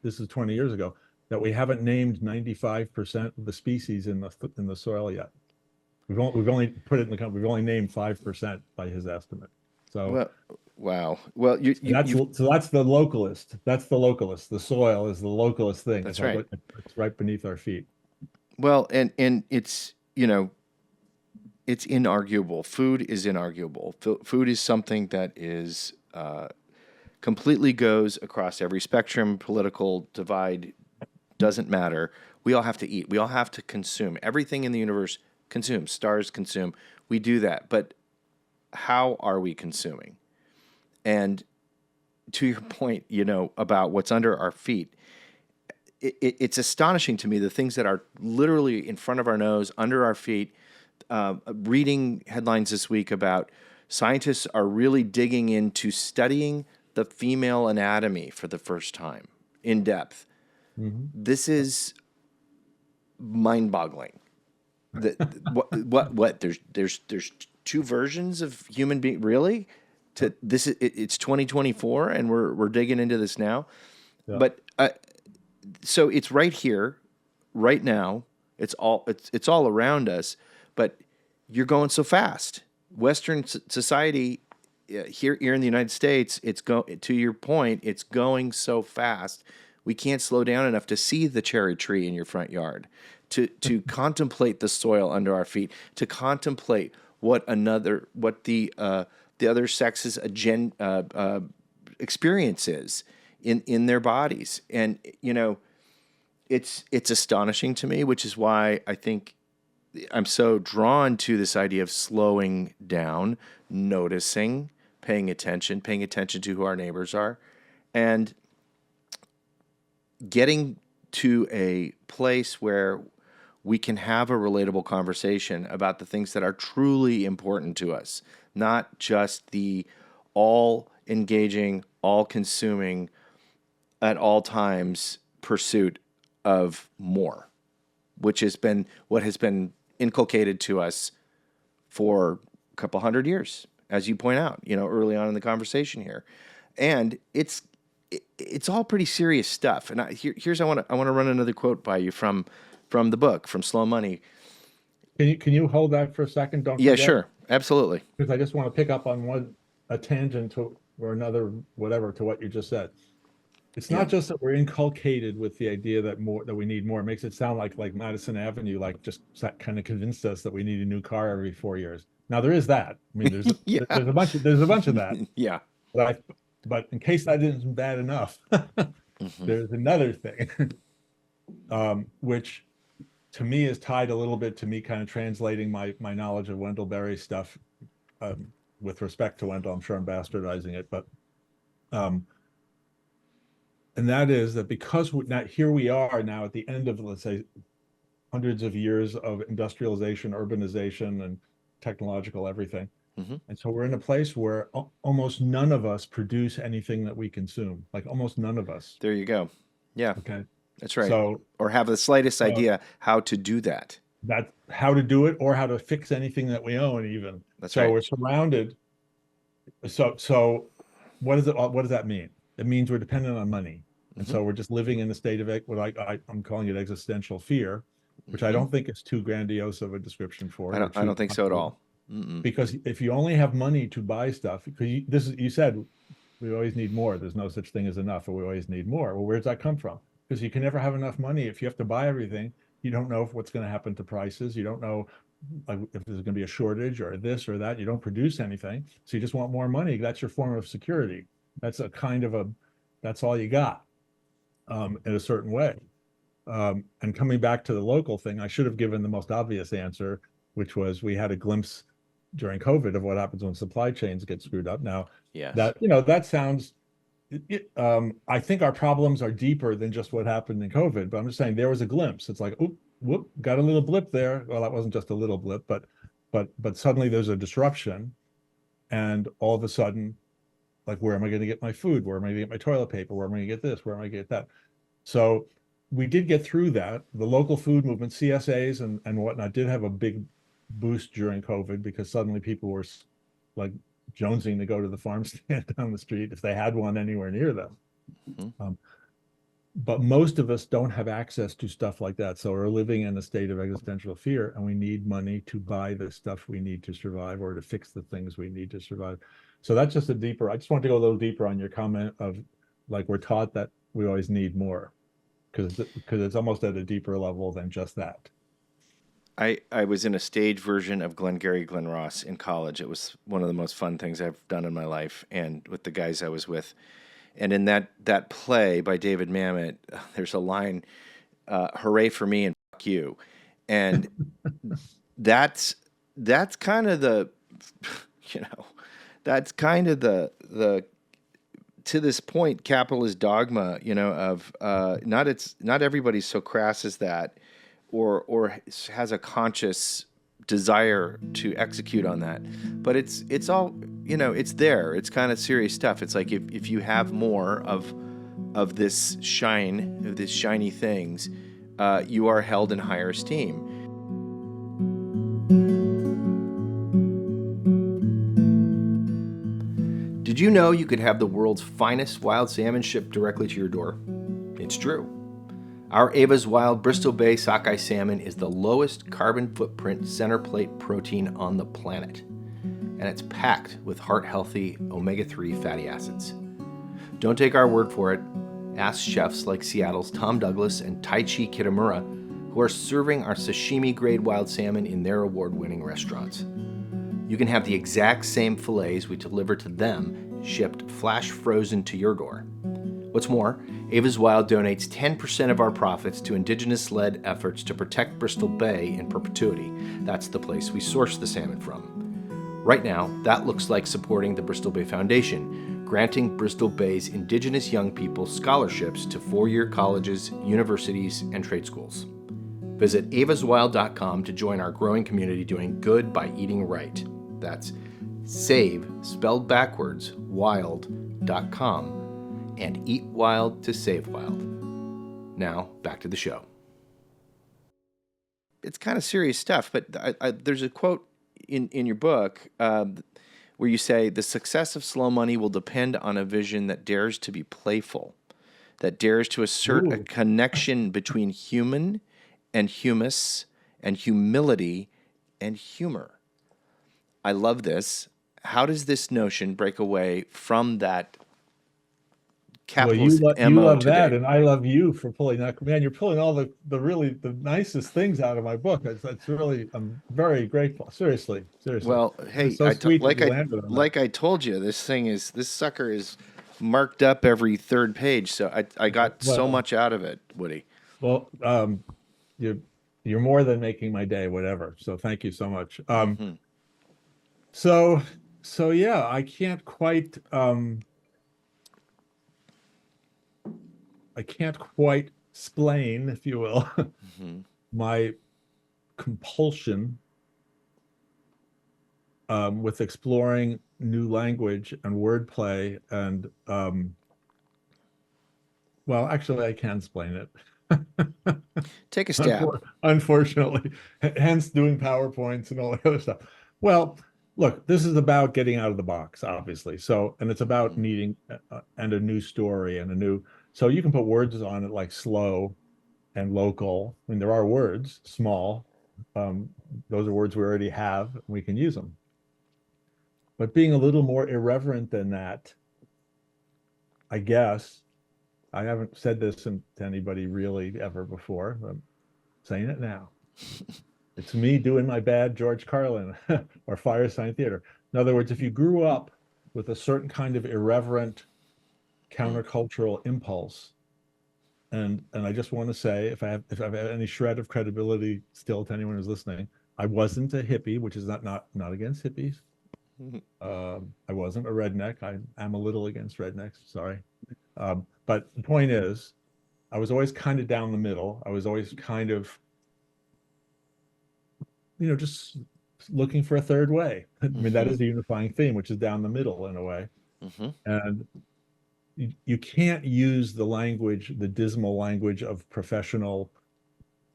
this is 20 years ago, that we haven't named 95% of the species in the soil yet. We've only put it in the we've only named 5% by his estimate. So, wow. Well, so that's the localist. That's the localist. The soil is the localist thing. That's right. It's right beneath our feet. Well, and it's it's inarguable. Food is inarguable. Food is something that is completely goes across every spectrum, political divide, doesn't matter. We all have to eat. We all have to consume. Everything in the universe consumes. Stars consume. We do that. But how are we consuming? And to your point, about what's under our feet, it's astonishing to me, the things that are literally in front of our nose, under our feet. Reading headlines this week about scientists are really digging into studying the female anatomy for the first time in depth. This is mind-boggling. What? There's two versions of human being, really? It's 2024 and we're digging into this now. Yeah. But so it's right here, right now. It's all around us. But you're going so fast. Western society here in the United States, to your point, it's going so fast. We can't slow down enough to see the cherry tree in your front yard, to contemplate the soil under our feet, to contemplate what the other sex's experience is in their bodies. And it's astonishing to me, which is why I think I'm so drawn to this idea of slowing down, noticing, paying attention to who our neighbors are, and getting to a place where we can have a relatable conversation about the things that are truly important to us, not just the all engaging, all consuming, at all times pursuit of more, which has been what has been inculcated to us for a couple hundred years, as you point out, early on in the conversation here. And it's all pretty serious stuff. And I want to run another quote by you from the book, from Slow Money. Can you hold that for a second? Don't Yeah, forget? sure. Absolutely. Because I just want to pick up on a tangent to or another whatever to what you just said. It's not just that we're inculcated with the idea that we need more. It makes it sound like Madison Avenue, just kind of convinced us that we need a new car every 4 years. Now there is that. I mean, there's a bunch of that. Yeah. But in case that isn't bad enough, there's another thing, which to me is tied a little bit to me kind of translating my knowledge of Wendell Berry's stuff with respect to Wendell. I'm sure I'm bastardizing it, but and that is that because here we are now at the end of, let's say, hundreds of years of industrialization, urbanization, and technological everything. And so we're in a place where almost none of us produce anything that we consume, like almost none of us. There you go. Yeah. Okay. That's right. So, or have the slightest idea how to do that. That's how to do it, or how to fix anything that we own even. That's so right. We're surrounded. So what does that mean? It means we're dependent on money. And so we're just living in a state of what I'm calling it existential fear, which I don't think is too grandiose of a description for it. I don't think so at all. Because if you only have money to buy stuff, because you said we always need more. There's no such thing as enough, or we always need more. Well, where does that come from? Because you can never have enough money. If you have to buy everything, you don't know what's going to happen to prices. You don't know if there's going to be a shortage or this or that. You don't produce anything, so you just want more money. That's your form of security. That's that's all you got. In a certain way. And coming back to the local thing, I should have given the most obvious answer, which was we had a glimpse during COVID of what happens when supply chains get screwed up. Now, that sounds, I think our problems are deeper than just what happened in COVID, but I'm just saying there was a glimpse. It's like, whoop, got a little blip there. Well, that wasn't just a little blip, but suddenly there's a disruption, and all of a sudden, like, where am I going to get my food? Where am I going to get my toilet paper? Where am I going to get this? Where am I going to get that? So we did get through that. The local food movement, CSAs and whatnot, did have a big boost during COVID, because suddenly people were like jonesing to go to the farm stand down the street if they had one anywhere near them. But most of us don't have access to stuff like that. So we're living in a state of existential fear, and we need money to buy the stuff we need to survive, or to fix the things we need to survive. So that's just I just want to go a little deeper on your comment of, like, we're taught that we always need more, because it's almost at a deeper level than just that. I was in a stage version of Glengarry Glen Ross in college. It was one of the most fun things I've done in my life, and with the guys I was with. And in that play by David Mamet, there's a line, "Hooray for me and fuck you," and that's kind of the, that's kind of the to this point capitalist dogma, of not everybody's so crass as that, or has a conscious desire to execute on that, but it's all, it's there. It's kind of serious stuff. It's like if you have more of this shiny things, you are held in higher esteem. Did you know you could have the world's finest wild salmon shipped directly to your door? It's true. Our Ava's Wild Bristol Bay sockeye salmon is the lowest carbon footprint center plate protein on the planet, and it's packed with heart-healthy omega-3 fatty acids. Don't take our word for it. Ask chefs like Seattle's Tom Douglas and Taichi Kitamura, who are serving our sashimi-grade wild salmon in their award-winning restaurants. You can have the exact same fillets we deliver to them, shipped flash frozen to your door. What's more, Ava's Wild donates 10% of our profits to indigenous-led efforts to protect Bristol Bay in perpetuity. That's the place we source the salmon from. Right now, that looks like supporting the Bristol Bay Foundation, granting Bristol Bay's indigenous young people scholarships to four-year colleges, universities, and trade schools. Visit avaswild.com to join our growing community doing good by eating right. That's save, spelled backwards, wild.com, and eat wild to save wild. Now, back to the show. It's kind of serious stuff, but there's a quote in your book where you say, the success of slow money will depend on a vision that dares to be playful, that dares to assert a connection between human and humus and humility and humor. I love this. How does this notion break away from that capitalist you MO love today? that, and I love you for pulling that. Man, you're pulling all the really the nicest things out of my book. That's really, I'm very grateful. Seriously. Well, hey, it's so sweet that you landed on that. like I told you, this sucker is marked up every third page, so I got so much out of it, Woody. Well, you're more than making my day, whatever. So thank you so much. So yeah, I can't quite explain, if you will, my compulsion with exploring new language and wordplay, and well, actually, I can explain it. Take a stab. Unfortunately, hence doing PowerPoints and all that other stuff. Well, look, this is about getting out of the box, obviously. So, and it's about needing and a new story and a new. So you can put words on it like slow and local. I mean, there are words, small. Those are words we already have. We can use them. But being a little more irreverent than that, I guess. I haven't said this to anybody really ever before. I'm saying it now. It's me doing my bad George Carlin or Firesign Theater. In other words, if you grew up with a certain kind of irreverent countercultural impulse, and I just want to say, if I've had any shred of credibility still to anyone who's listening, I wasn't a hippie, which is not against hippies. I wasn't a redneck. I am a little against rednecks. Sorry. But the point is, I was always kind of down the middle. I was always kind of, just looking for a third way. I mean, that is the unifying theme, which is down the middle in a way. And you can't use the language, the dismal language of professional,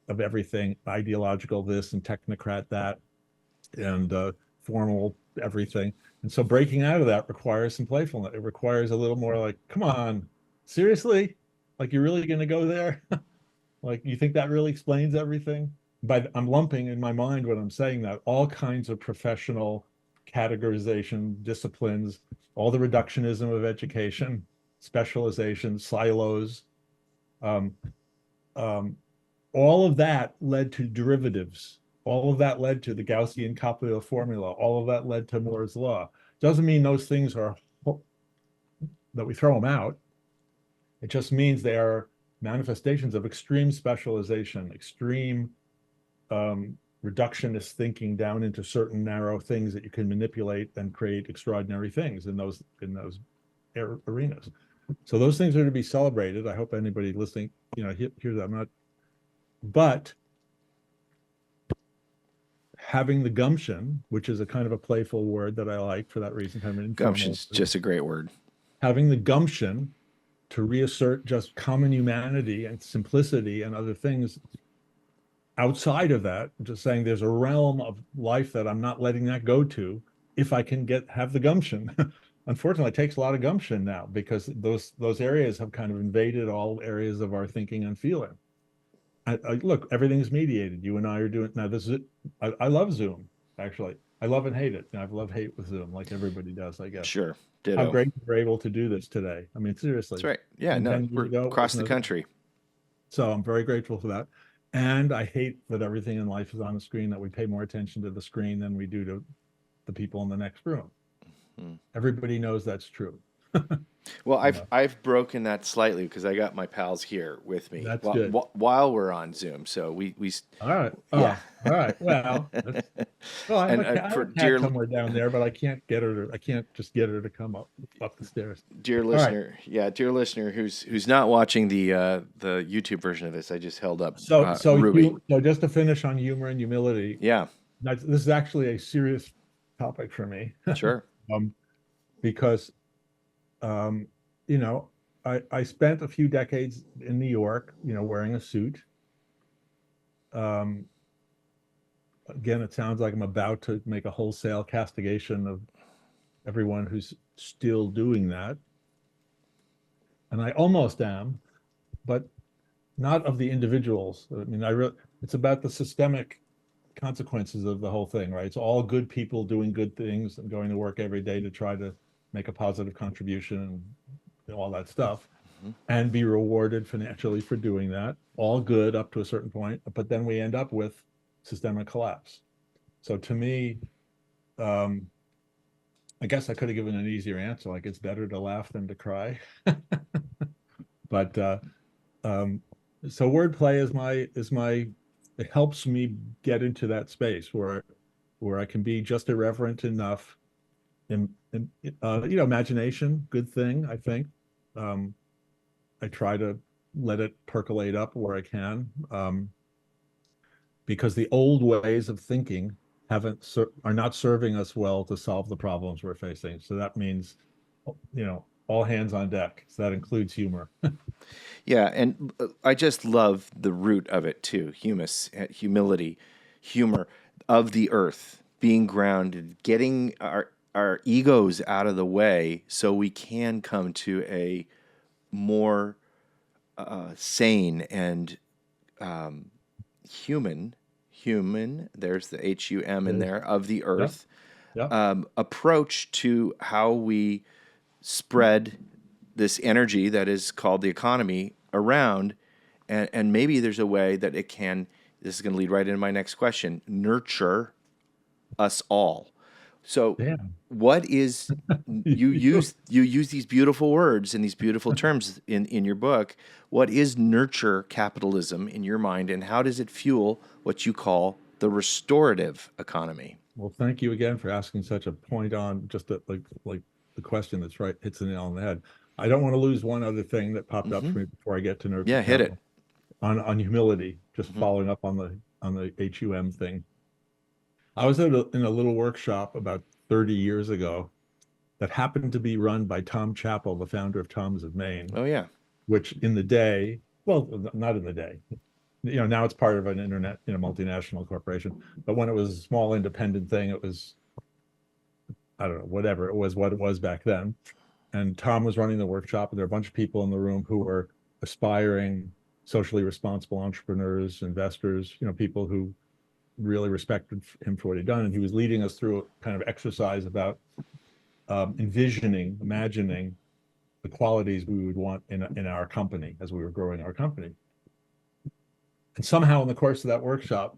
of everything, ideological this and technocrat that, and formal everything. And so breaking out of that requires some playfulness. It requires a little more like, come on, seriously? Like, you're really going to go there? Like, you think that really explains everything? But I'm lumping in my mind when I'm saying that all kinds of professional categorization, disciplines, all the reductionism of education, specialization, silos, all of that led to derivatives. All of that led to the Gaussian Capillo formula. All of that led to Moore's law. Doesn't mean those things are that we throw them out. It just means they are manifestations of extreme specialization, extreme reductionist thinking down into certain narrow things that you can manipulate and create extraordinary things in those arenas. So those things are to be celebrated. I hope anybody listening, hears that. But having the gumption, which is a kind of a playful word that I like for that reason, kind of an Gumption's just a great word. Having the gumption to reassert just common humanity and simplicity and other things outside of that, just saying there's a realm of life that I'm not letting that go to if I can have the gumption. Unfortunately, it takes a lot of gumption now because those areas have kind of invaded all areas of our thinking and feeling. Look, everything's mediated. You and I are doing now. This is it. I love Zoom, actually. I love and hate it. I have love-hate with Zoom, like everybody does, I guess. Sure. Ditto. How great we're able to do this today. I mean, seriously. That's right. Yeah, no, we're across the country. So I'm very grateful for that. And I hate that everything in life is on the screen, that we pay more attention to the screen than we do to the people in the next room. Everybody knows that's true. Well, You I've know, I've broken that slightly because I got my pals here with me that's good. while we're on Zoom. So All right. yeah. All right. Well, that's, well, And I have for a cat somewhere down there, but I can't get her to, I can't just get her to come up the stairs. All right. dear listener who's not watching the YouTube version of this, I just held up Ruby. So just to finish on humor and humility, Yeah, this is actually a serious topic for me. sure. um, because um, you know, I spent a few decades in New York, wearing a suit. Um, Again, it sounds like I'm about to make a wholesale castigation of everyone who's still doing that. And I almost am, but not of the individuals. I mean, it's about the systemic consequences of the whole thing, right? It's all good people doing good things and going to work every day to try to make a positive contribution and all that stuff, Mhm. and be rewarded financially for doing that. All good up to a certain point, but then we end up with systemic collapse. So to me, um, I guess I could have given an easier answer, like it's better to laugh than to cry. But um, so wordplay is my it helps me get into that space where I can be just irreverent enough. And imagination, good thing, I think. Um, I try to let it percolate up where I can, because the old ways of thinking are not serving us well to solve the problems we're facing. So that means, all hands on deck. So that includes humor. Yeah, and I just love the root of it too. Humility, humor of the earth, being grounded, getting our egos out of the way so we can come to a more sane and human, there's the HUM in there, of the Yep, earth, yep. approach to how we spread this energy that is called the economy around. And maybe there's a way that it can, this is going to lead right into my next question, nurture us all. So Yeah. what is, you use these beautiful words and these beautiful terms in your book. What is nurture capitalism in your mind, and how does it fuel what you call the restorative economy? Well, thank you again for asking such a point on just like the question that's right hits the nail on the head. I don't want to lose one other thing that popped up Hmm. for me before I get to nurture Yeah, hit it. capital on humility. Just Hmm. following up on the HUM thing. I was in a little workshop about 30 years ago that happened to be run by Tom Chappell, the founder of Tom's of Maine, Oh yeah. which in the day, well, not in the day, now it's part of an internet, multinational corporation. But when it was a small independent thing, it was, I don't know, whatever it was, what it was back then. And Tom was running the workshop, and there were a bunch of people in the room who were aspiring, socially responsible entrepreneurs, investors, people who really respected him for what he'd done. And he was leading us through a kind of exercise about imagining the qualities we would want in our company as we were growing our company. And somehow in the course of that workshop,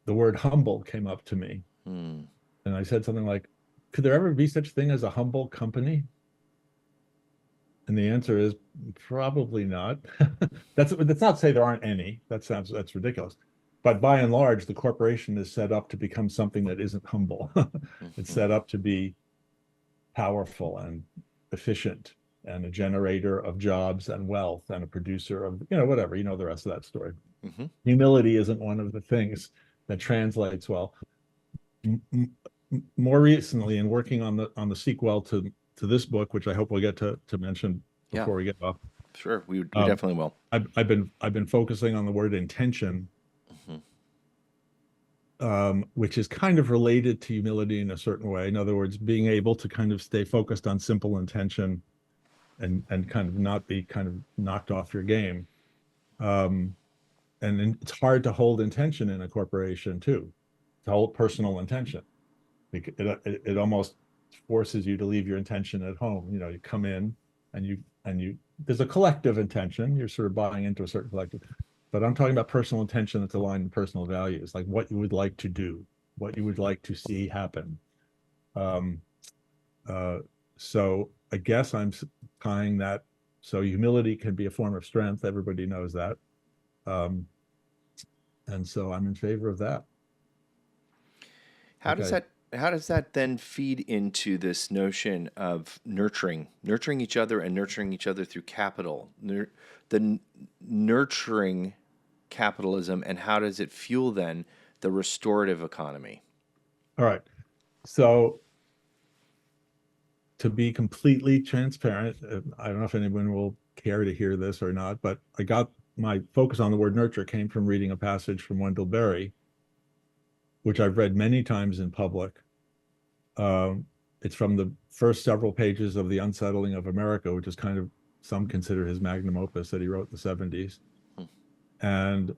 the word humble came up to me. Hmm. And I said something like, could there ever be such thing as a humble company? And the answer is probably not. That's not to say there aren't any. That's ridiculous. But by and large, the corporation is set up to become something that isn't humble. It's Hmm. set up to be powerful and efficient and a generator of jobs and wealth and a producer of, whatever, the rest of that story. Hmm. Humility isn't one of the things that translates well. More recently, in working on the sequel to this book, which I hope we'll get to mention Yeah, before we get off, sure. We um, definitely will. I've been focusing on the word intention, Hmm. which is kind of related to humility in a certain way. In other words, being able to kind of stay focused on simple intention and kind of not be kind of knocked off your game. Um, and it's hard to hold intention in a corporation too, to hold personal intention. It almost forces you to leave your intention at home. You come in and you there's a collective intention. You're sort of buying into a certain collective, but I'm talking about personal intention that's aligned with personal values, like what you would like to do, what you would like to see happen. Um, uh, so I guess I'm tying that. So humility can be a form of strength. Everybody knows that. And so I'm in favor of that. How does that then feed into this notion of nurturing each other and nurturing each other through capital, nurturing capitalism, and how does it fuel then the restorative economy? All right. So to be completely transparent, I don't know if anyone will care to hear this or not, but I got my focus on the word nurture came from reading a passage from Wendell Berry, which I've read many times in public. It's from the first several pages of The Unsettling of America, which is kind of, some consider his magnum opus that he wrote in the 70s. And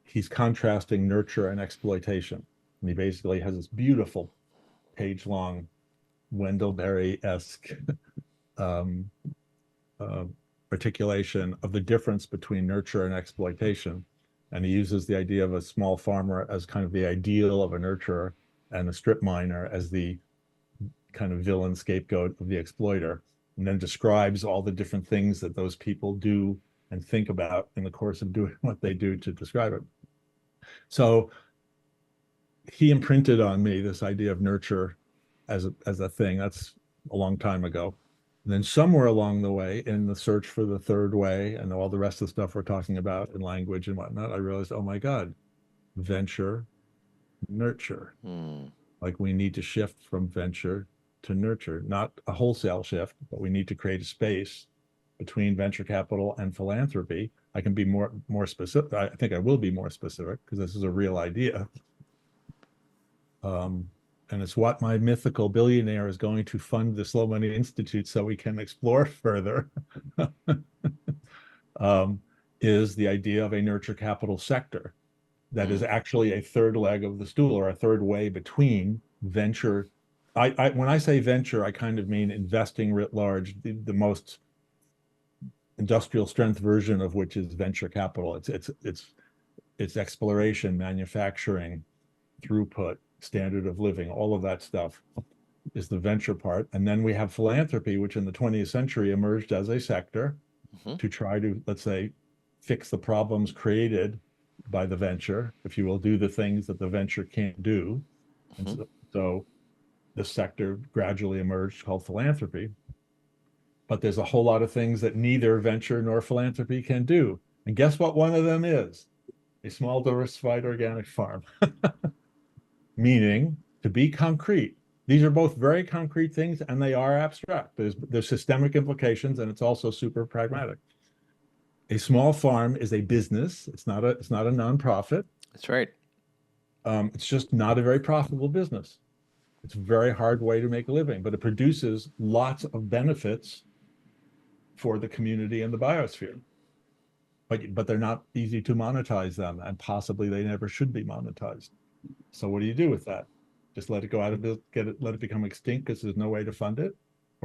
he's contrasting nurture and exploitation. And he basically has this beautiful page-long Wendell Berry-esque articulation of the difference between nurture and exploitation. And he uses the idea of a small farmer as kind of the ideal of a nurturer, and a strip miner as the kind of villain scapegoat of the exploiter, and then describes all the different things that those people do and think about in the course of doing what they do to describe it. So he imprinted on me this idea of nurture as a thing. That's a long time ago. And then somewhere along the way, in the search for the third way and all the rest of the stuff we're talking about in language and whatnot, I realized, oh my God, venture, nurture. Like we need to shift from venture to nurture, not a wholesale shift, but we need to create a space between venture capital and philanthropy. I can be more specific. I think I will be more specific because this is a real idea. And it's what my mythical billionaire is going to fund the Slow Money Institute so we can explore further, is the idea of a nurture capital sector that is actually a third leg of the stool, or a third way between venture. When I say venture, I kind of mean investing writ large, the most industrial strength version of which is venture capital. It's exploration, manufacturing, throughput, standard of living, all of that stuff is the venture part. And then we have philanthropy, which in the 20th century emerged as a sector to try to, let's say, fix the problems created by the venture, if you will, do the things that the venture can't do. And so this sector gradually emerged called philanthropy. But there's a whole lot of things that neither venture nor philanthropy can do. And guess what one of them is? A small diversified organic farm. Meaning, to be concrete, these are both very concrete things and they are abstract. There's systemic implications, and it's also super pragmatic. A small farm is a business. It's not a nonprofit. That's right. It's just not a very profitable business. It's a very hard way to make a living, but it produces lots of benefits for the community and the biosphere. But they're not easy to monetize them, and possibly they never should be monetized. So what do you do with that? Just let it go out of business, let it become extinct because there's no way to fund it,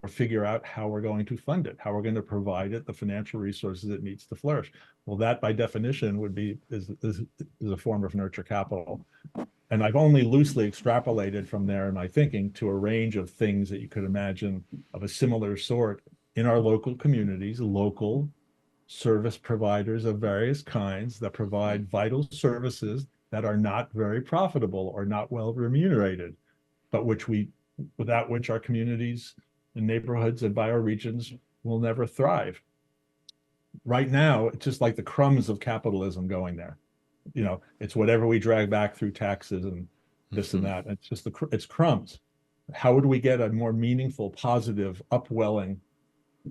or figure out how we're going to fund it, how we're going to provide it the financial resources it needs to flourish. Well, that by definition is a form of nurture capital. And I've only loosely extrapolated from there in my thinking to a range of things that you could imagine of a similar sort in our local communities, local service providers of various kinds that provide vital services that are not very profitable or not well remunerated, but without which our communities and neighborhoods and bioregions will never thrive. Right now, it's just like the crumbs of capitalism going there. You know, it's whatever we drag back through taxes and this and that. It's just it's crumbs. How would we get a more meaningful, positive, upwelling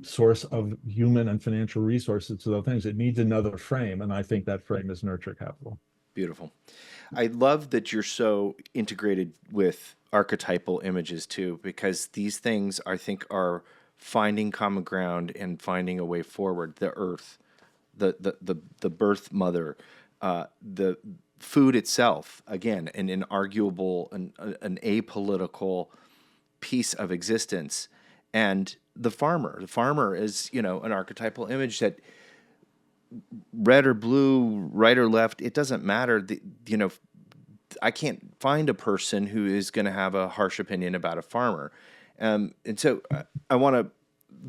source of human and financial resources to those things? It needs another frame, and I think that frame is nurture capital. Beautiful. I love that you're so integrated with archetypal images too, because these things I think are finding common ground and finding a way forward. The earth, the birth mother, the food itself, again, an inarguable, an apolitical piece of existence, and the farmer. The farmer is, an archetypal image that, red or blue, right or left, it doesn't matter. I can't find a person who is going to have a harsh opinion about a farmer. And so I want to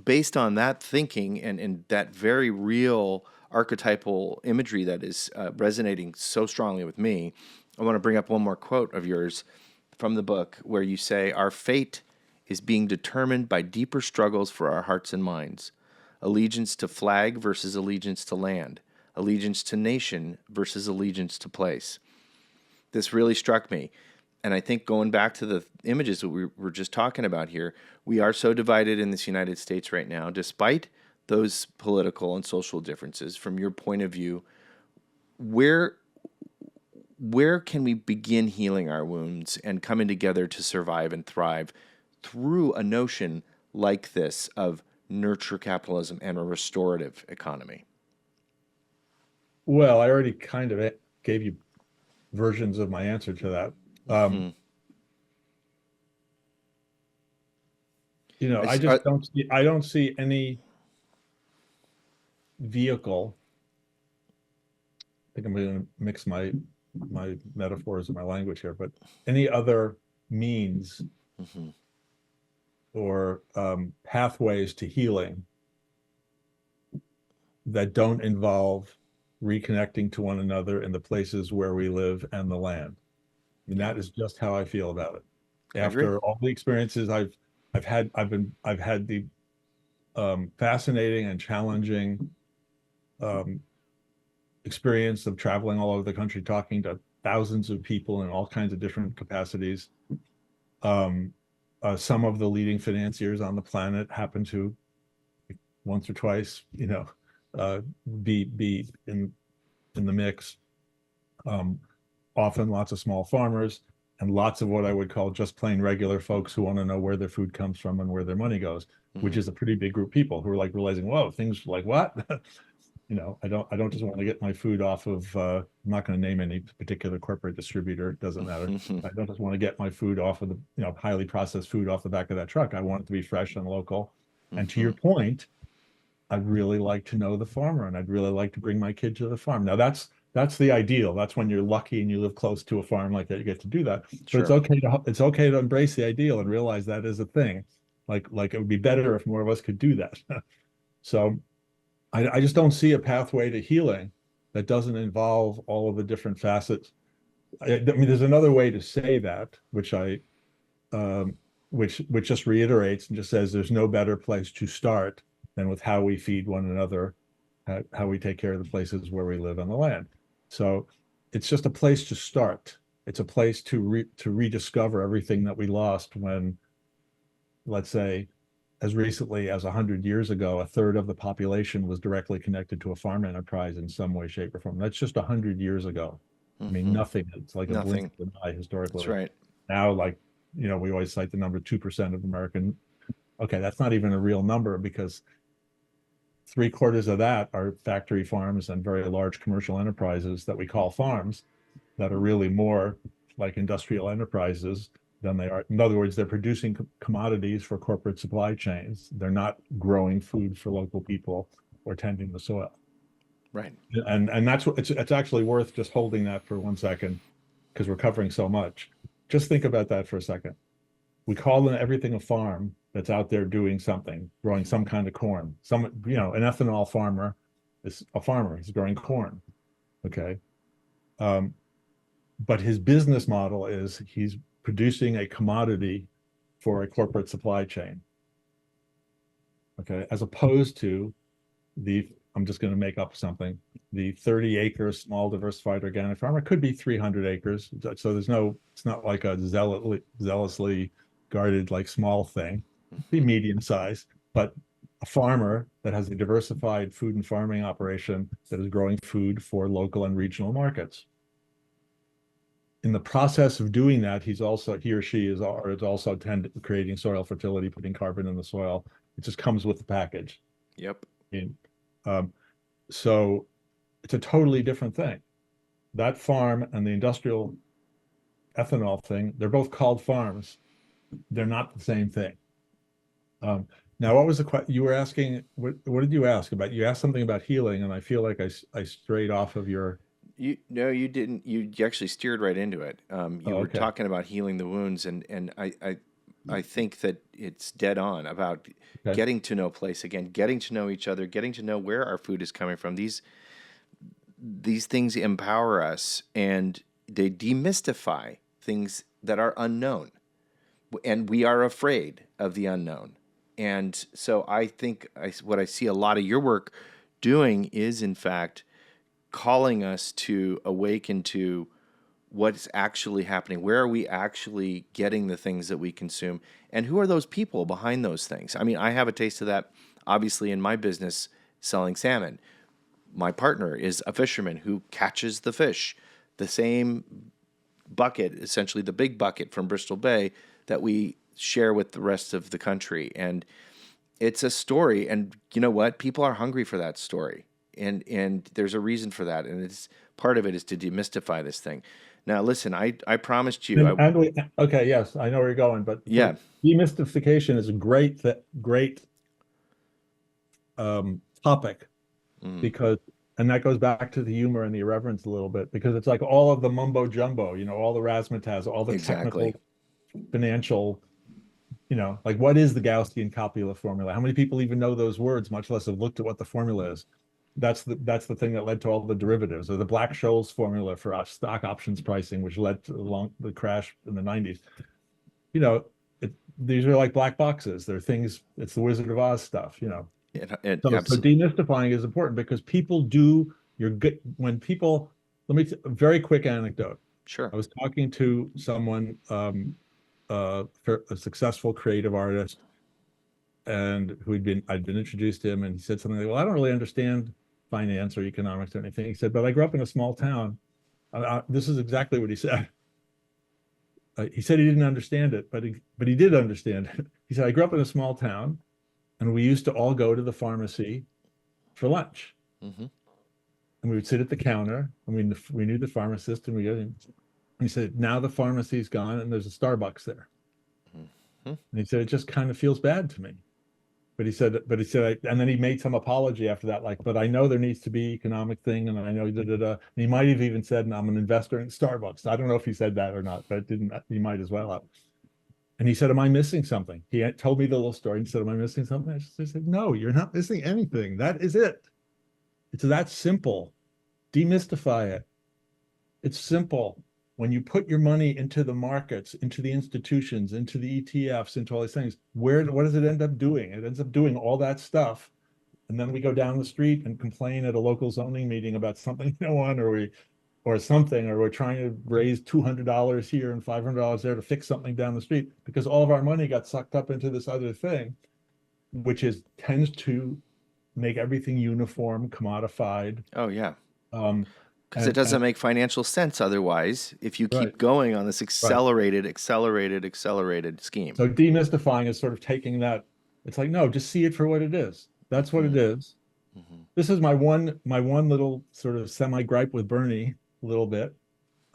based on that thinking and that very real archetypal imagery that is resonating so strongly with me, I want to bring up one more quote of yours from the book where you say, "Our fate is being determined by deeper struggles for our hearts and minds. Allegiance to flag versus allegiance to land. Allegiance to nation versus allegiance to place." This really struck me. And I think going back to the images that we were just talking about here, we are so divided in this United States right now, despite those political and social differences. From your point of view, where can we begin healing our wounds and coming together to survive and thrive through a notion like this of nurture capitalism and a restorative economy? Well, I already kind of gave you versions of my answer to that. I don't see any vehicle. I think I'm going to mix my metaphors and my language here, but any other means or pathways to healing that don't involve reconnecting to one another in the places where we live and the land. I mean, that is just how I feel about it. After all the experiences I've had the fascinating and challenging experience of traveling all over the country, talking to thousands of people in all kinds of different capacities. Some of the leading financiers on the planet happen to once or twice, be in the mix. Often lots of small farmers and lots of what I would call just plain regular folks who want to know where their food comes from and where their money goes, which is a pretty big group of people who are like realizing, whoa, things like what? I don't just want to get my food off of, I'm not going to name any particular corporate distributor, it doesn't matter. I don't just want to get my food off of the, highly processed food off the back of that truck. I want it to be fresh and local. And to your point, I'd really like to know the farmer and I'd really like to bring my kid to the farm. Now that's the ideal. That's when you're lucky and you live close to a farm like that, you get to do that. Sure. But it's okay to embrace the ideal and realize that is a thing. Like it would be better if more of us could do that. So I just don't see a pathway to healing that doesn't involve all of the different facets. I mean, there's another way to say that, which just reiterates and just says there's no better place to start than with how we feed one another, how we take care of the places where we live on the land. So it's just a place to start. It's a place to rediscover everything that we lost when, let's say, as recently as 100 years ago, a third of the population was directly connected to a farm enterprise in some way, shape, or form. That's just 100 years ago. I mean, nothing. It's like a blink of an eye historically. That's right. Now, we always cite the number 2% of American. Okay, that's not even a real number because 3/4 of that are factory farms and very large commercial enterprises that we call farms that are really more like industrial enterprises than they are. In other words, they're producing commodities for corporate supply chains. They're not growing food for local people or tending the soil. Right. And that's what it's actually worth just holding that for 1 second because we're covering so much. Just think about that for a second. We call everything a farm that's out there doing something, growing some kind of corn. An ethanol farmer is a farmer. He's growing corn. Okay. But his business model is he's producing a commodity for a corporate supply chain. Okay. As opposed to I'm just going to make up something, the 30-acre small diversified organic farmer could be 300 acres. So it's not like a zealously guarded like small thing, be medium size, but a farmer that has a diversified food and farming operation that is growing food for local and regional markets. In the process of doing that, he or she is also creating soil fertility, putting carbon in the soil. It just comes with the package. Yep. So it's a totally different thing. That farm and the industrial ethanol thing, they're both called farms. They're not the same thing. Now, what was the question you were asking? What did you ask about? You asked something about healing, and I feel like I strayed off of your. No, you didn't. You actually steered right into it. You were okay. talking about healing the wounds, and I think that it's dead on about Okay. getting to know a place again, getting to know each other, getting to know where our food is coming from. These things empower us, and they demystify things that are unknown, and we are afraid of the unknown. And so I think what I see a lot of your work doing is, in fact, calling us to awaken to what's actually happening. Where are we actually getting the things that we consume? And who are those people behind those things? I mean, I have a taste of that, obviously, in my business selling salmon. My partner is a fisherman who catches the fish, the same bucket, essentially the big bucket from Bristol Bay that we share with the rest of the country. And it's a story. And you know what? People are hungry for that story. And there's a reason for that. And it's part of it is to demystify this thing. Now, listen, I promised you. Okay, yes, I know where you're going, but Yeah. demystification is a great topic because, and that goes back to the humor and the irreverence a little bit, because it's like all of the mumbo jumbo, all the razzmatazz, all the Exactly. technical, financial, like what is the Gaussian copula formula? How many people even know those words, much less have looked at what the formula is? That's the thing that led to all the derivatives, or the Black-Scholes formula for stock options pricing, which led to the crash in the 90s. These are like black boxes. They're things. It's the Wizard of Oz stuff. So demystifying is important because people do. You're good when people. Let me a very quick anecdote. Sure. I was talking to someone, a successful creative artist, and I'd been introduced to him, and he said something like, "Well, I don't really understand finance or economics or anything." He said, "But I grew up in a small town." This is exactly what he said. He said he didn't understand it, but he did understand it. He said, "I grew up in a small town, and we used to all go to the pharmacy for lunch, and we would sit at the counter, and we knew the pharmacist, and we go in." And he said, "Now the pharmacy's gone, and there's a Starbucks there." And he said, "It just kind of feels bad to me." But he said, and then he made some apology after that, like, "But I know there needs to be economic thing, and I know And he might have even said, and I'm an investor in Starbucks." I don't know if he said that or not, but he might as well have. And he said, "Am I missing something?" He had told me the little story and said, "Am I missing something?" I said, "No, you're not missing anything. That is it. It's that simple. Demystify it. It's simple. When you put your money into the markets, into the institutions, into the ETFs, into all these things, what does it end up doing? It ends up doing all that stuff. And then we go down the street and complain at a local zoning meeting about something or something, or we're trying to raise $200 here and $500 there to fix something down the street because all of our money got sucked up into this other thing, which tends to make everything uniform, commodified. Oh, yeah. Because it doesn't make financial sense otherwise if you keep going on this accelerated scheme. So demystifying is sort of taking that. It's like, no, just see it for what it is. That's what it is. This is my one little sort of semi-gripe with Bernie a little bit.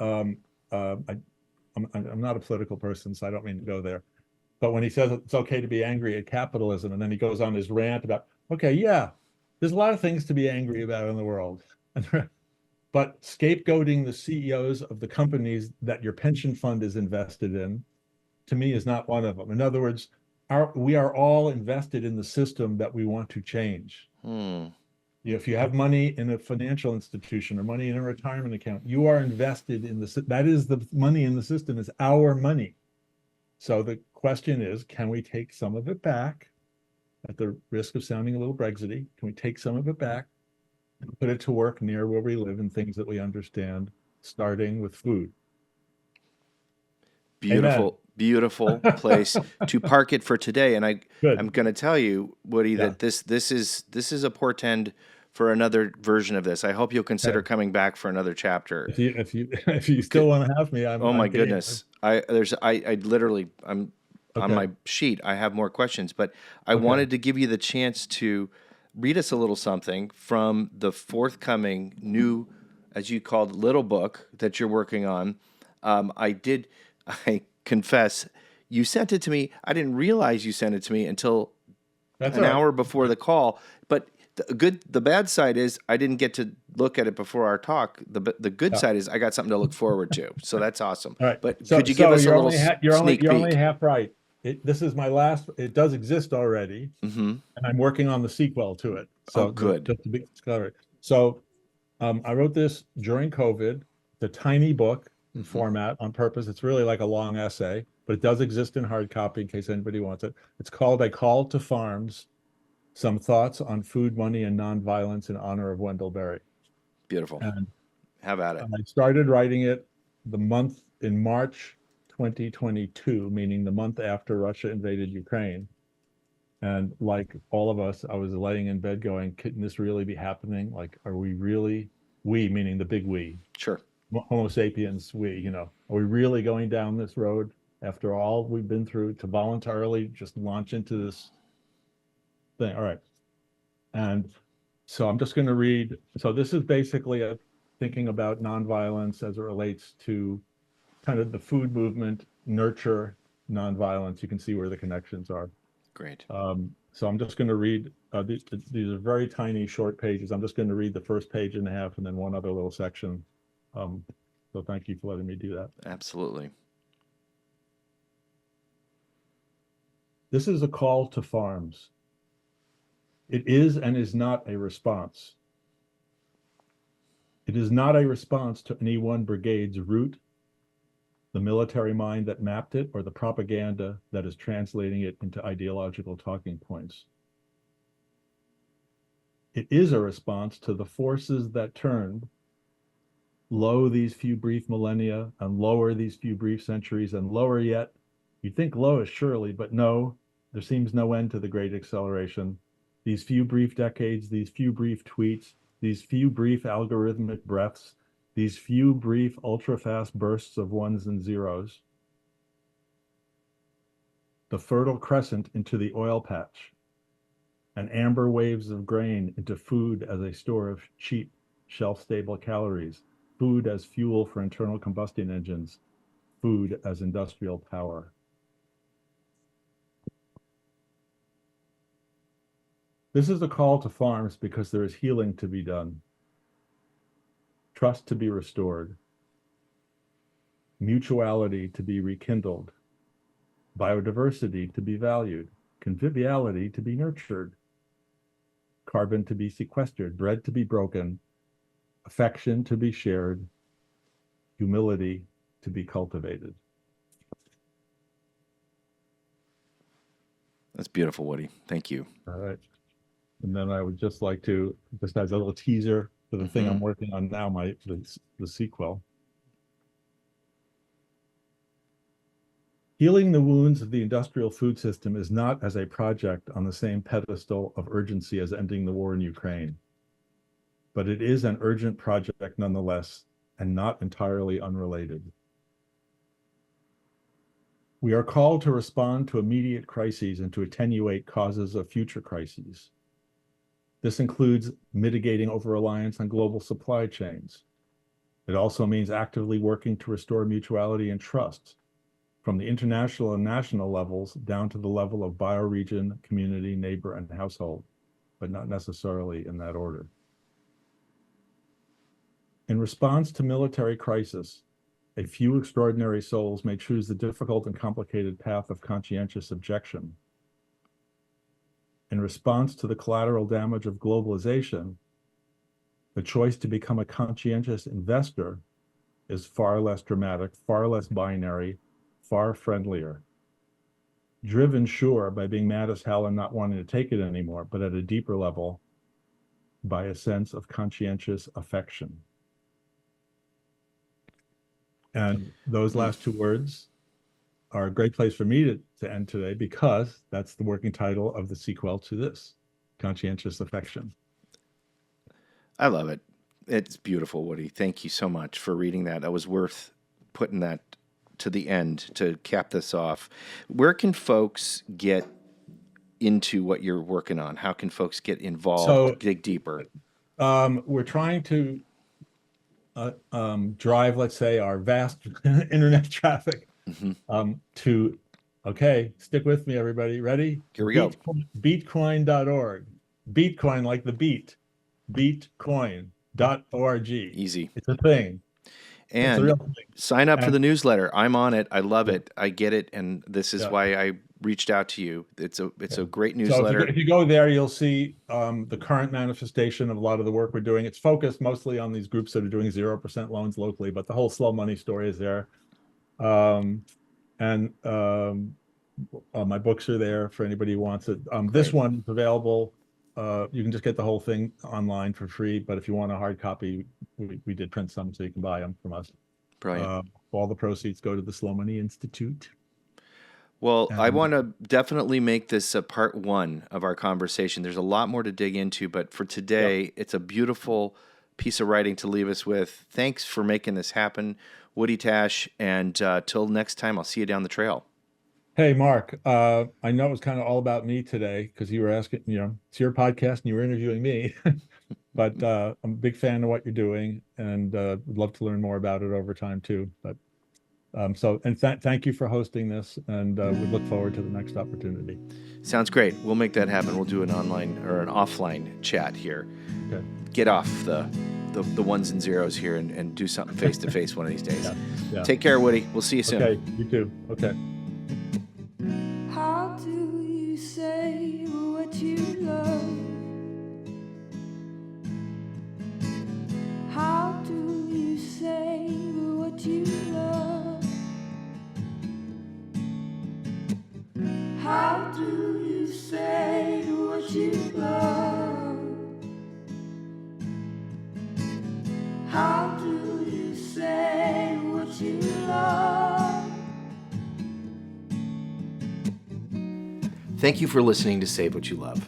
I'm not a political person, so I don't mean to go there. But when he says it's okay to be angry at capitalism, and then he goes on his rant about, okay, yeah, there's a lot of things to be angry about in the world. But scapegoating the CEOs of the companies that your pension fund is invested in, to me, is not one of them. In other words, we are all invested in the system that we want to change. If you have money in a financial institution or money in a retirement account, you are invested in that is the money in the system is our money. So the question is, can we take some of it back at the risk of sounding a little Brexity? Can we take some of it back and put it to work near where we live in things that we understand, starting with food? Beautiful, beautiful place to park it for today. And I'm going to tell you, Woody, that this is a portend for another version of this. I hope you'll consider coming back for another chapter. If you still want to have me, my goodness. I literally on my sheet, I have more questions, but I wanted to give you the chance to read us a little something from the forthcoming new, as you called, little book that you're working on. I confess, you sent it to me. I didn't realize you sent it to me until an hour before the call. But the bad side is I didn't get to look at it before our talk. The good side is I got something to look forward to. So that's awesome. All right. But could you give us a little sneak peek? You're only half right. this is my last. It does exist already, Mm-hmm. and I'm working on the sequel to it. Oh, So good. just to be discovered. So I wrote this during COVID. It's a tiny book in format on purpose. It's really like a long essay, but it does exist in hard copy in case anybody wants it. It's called A Call to Farms: Some Thoughts on Food, Money, and Nonviolence in honor of Wendell Berry. Beautiful. And Have at it. I started writing it in March 2022, meaning the month after Russia invaded Ukraine. And like all of us, I was laying in bed going, can this really be happening? Like, are we really, we, meaning the big we, Sure. Homo sapiens, we, are we really going down this road after all we've been through to voluntarily just launch into this thing? All right. And so I'm just going to read. So this is basically thinking about nonviolence as it relates to kind of the food movement, nurture nonviolence. You can see where the connections are. Great. So I'm just going to read, these are very tiny short pages. I'm just going to read the first page and a half and then one other little section. So thank you for letting me do that. Absolutely. This is a call to farms. It is and is not a response. It is not a response to any one brigade's route, the military mind that mapped it, or the propaganda that is translating it into ideological talking points. It is a response to the forces that turned low these few brief millennia and lower these few brief centuries and lower yet. You think low is surely, but no, there seems no end to the great acceleration. These few brief decades, these few brief tweets, these few brief algorithmic breaths, these few brief ultra-fast bursts of ones and zeros. The fertile crescent into the oil patch, and amber waves of grain into food as a store of cheap, shelf-stable calories, food as fuel for internal combustion engines, food as industrial power. This is a call to farms because there is healing to be done, trust to be restored, mutuality to be rekindled, biodiversity to be valued, conviviality to be nurtured, carbon to be sequestered, bread to be broken, affection to be shared, humility to be cultivated. That's beautiful, Woody. Thank you. All right. And then I would just like to, just as a little teaser for the thing I'm working on now, the sequel. Healing the wounds of the industrial food system is not as a project on the same pedestal of urgency as ending the war in Ukraine, but it is an urgent project nonetheless, and not entirely unrelated. We are called to respond to immediate crises and to attenuate causes of future crises. This includes mitigating over-reliance on global supply chains. It also means actively working to restore mutuality and trust from the international and national levels down to the level of bioregion, community, neighbor, and household, but not necessarily in that order. In response to military crisis, a few extraordinary souls may choose the difficult and complicated path of conscientious objection. In response to the collateral damage of globalization, the choice to become a conscientious investor is far less dramatic, far less binary, far friendlier. Driven, sure, by being mad as hell and not wanting to take it anymore, but at a deeper level, by a sense of conscientious affection. And those last two words are a great place for me to end today, because that's the working title of the sequel to this, Conscientious Affection. I love it. It's beautiful, Woody. Thank you so much for reading that. That was worth putting that to the end to cap this off. Where can folks get into what you're working on? How can folks get involved, dig deeper? We're trying to drive, let's say, our vast internet traffic to, okay, stick with me, everybody. Ready? Here we go. Beatcoin.org. Beatcoin like the beat. Beatcoin.org. Easy. It's a thing. And sign up for the newsletter. I'm on it. I love it. I get it. And this is why I reached out to you. It's a great So newsletter. if you go there, you'll see the current manifestation of a lot of the work we're doing. It's focused mostly on these groups that are doing 0% loans locally, but the whole slow money story is there. My books are there for anybody who wants it. This one is available. You can just get the whole thing online for free, but if you want a hard copy, we did print some, so you can buy them from us. Brilliant. All the proceeds go to the Slow Money Institute. Well, I want to definitely make this a part 1 of our conversation. There's a lot more to dig into, but for today, It's a beautiful piece of writing to leave us with. Thanks for making this happen, Woody Tasch, and till next time, I'll see you down the trail. Hey, Mark, I know it was kind of all about me today because you were asking, it's your podcast and you were interviewing me, but I'm a big fan of what you're doing and would love to learn more about it over time too. But thank you for hosting this, and we look forward to the next opportunity. Sounds great. We'll make that happen. We'll do an online or an offline chat here. Okay. Get off the ones and zeros here and do something face to face one of these days. Yeah. Take care, Woody. We'll see you soon. Okay, you too. Okay. How do you say what you love? How do you say what you love? How do you say what you love? How do you say what you love? Thank you for listening to Save What You Love.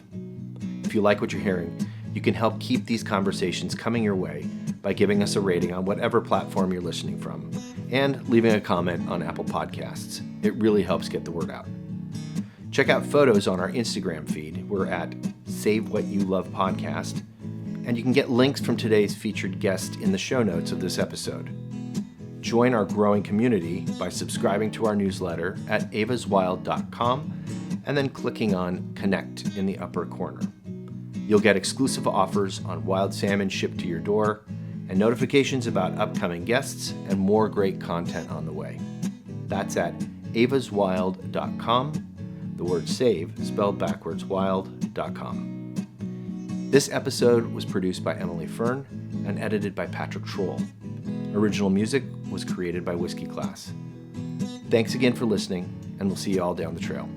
If you like what you're hearing, you can help keep these conversations coming your way by giving us a rating on whatever platform you're listening from and leaving a comment on Apple Podcasts. It really helps get the word out. Check out photos on our Instagram feed. We're at Save What You Love Podcast, and you can get links from today's featured guest in the show notes of this episode. Join our growing community by subscribing to our newsletter at avaswild.com and then clicking on Connect in the upper corner. You'll get exclusive offers on wild salmon shipped to your door and notifications about upcoming guests and more great content on the way. That's at avaswild.com, the word save spelled backwards, wild.com. This episode was produced by Emily Fern and edited by Patrick Troll. Original music was created by Whiskey Class. Thanks again for listening, and we'll see you all down the trail.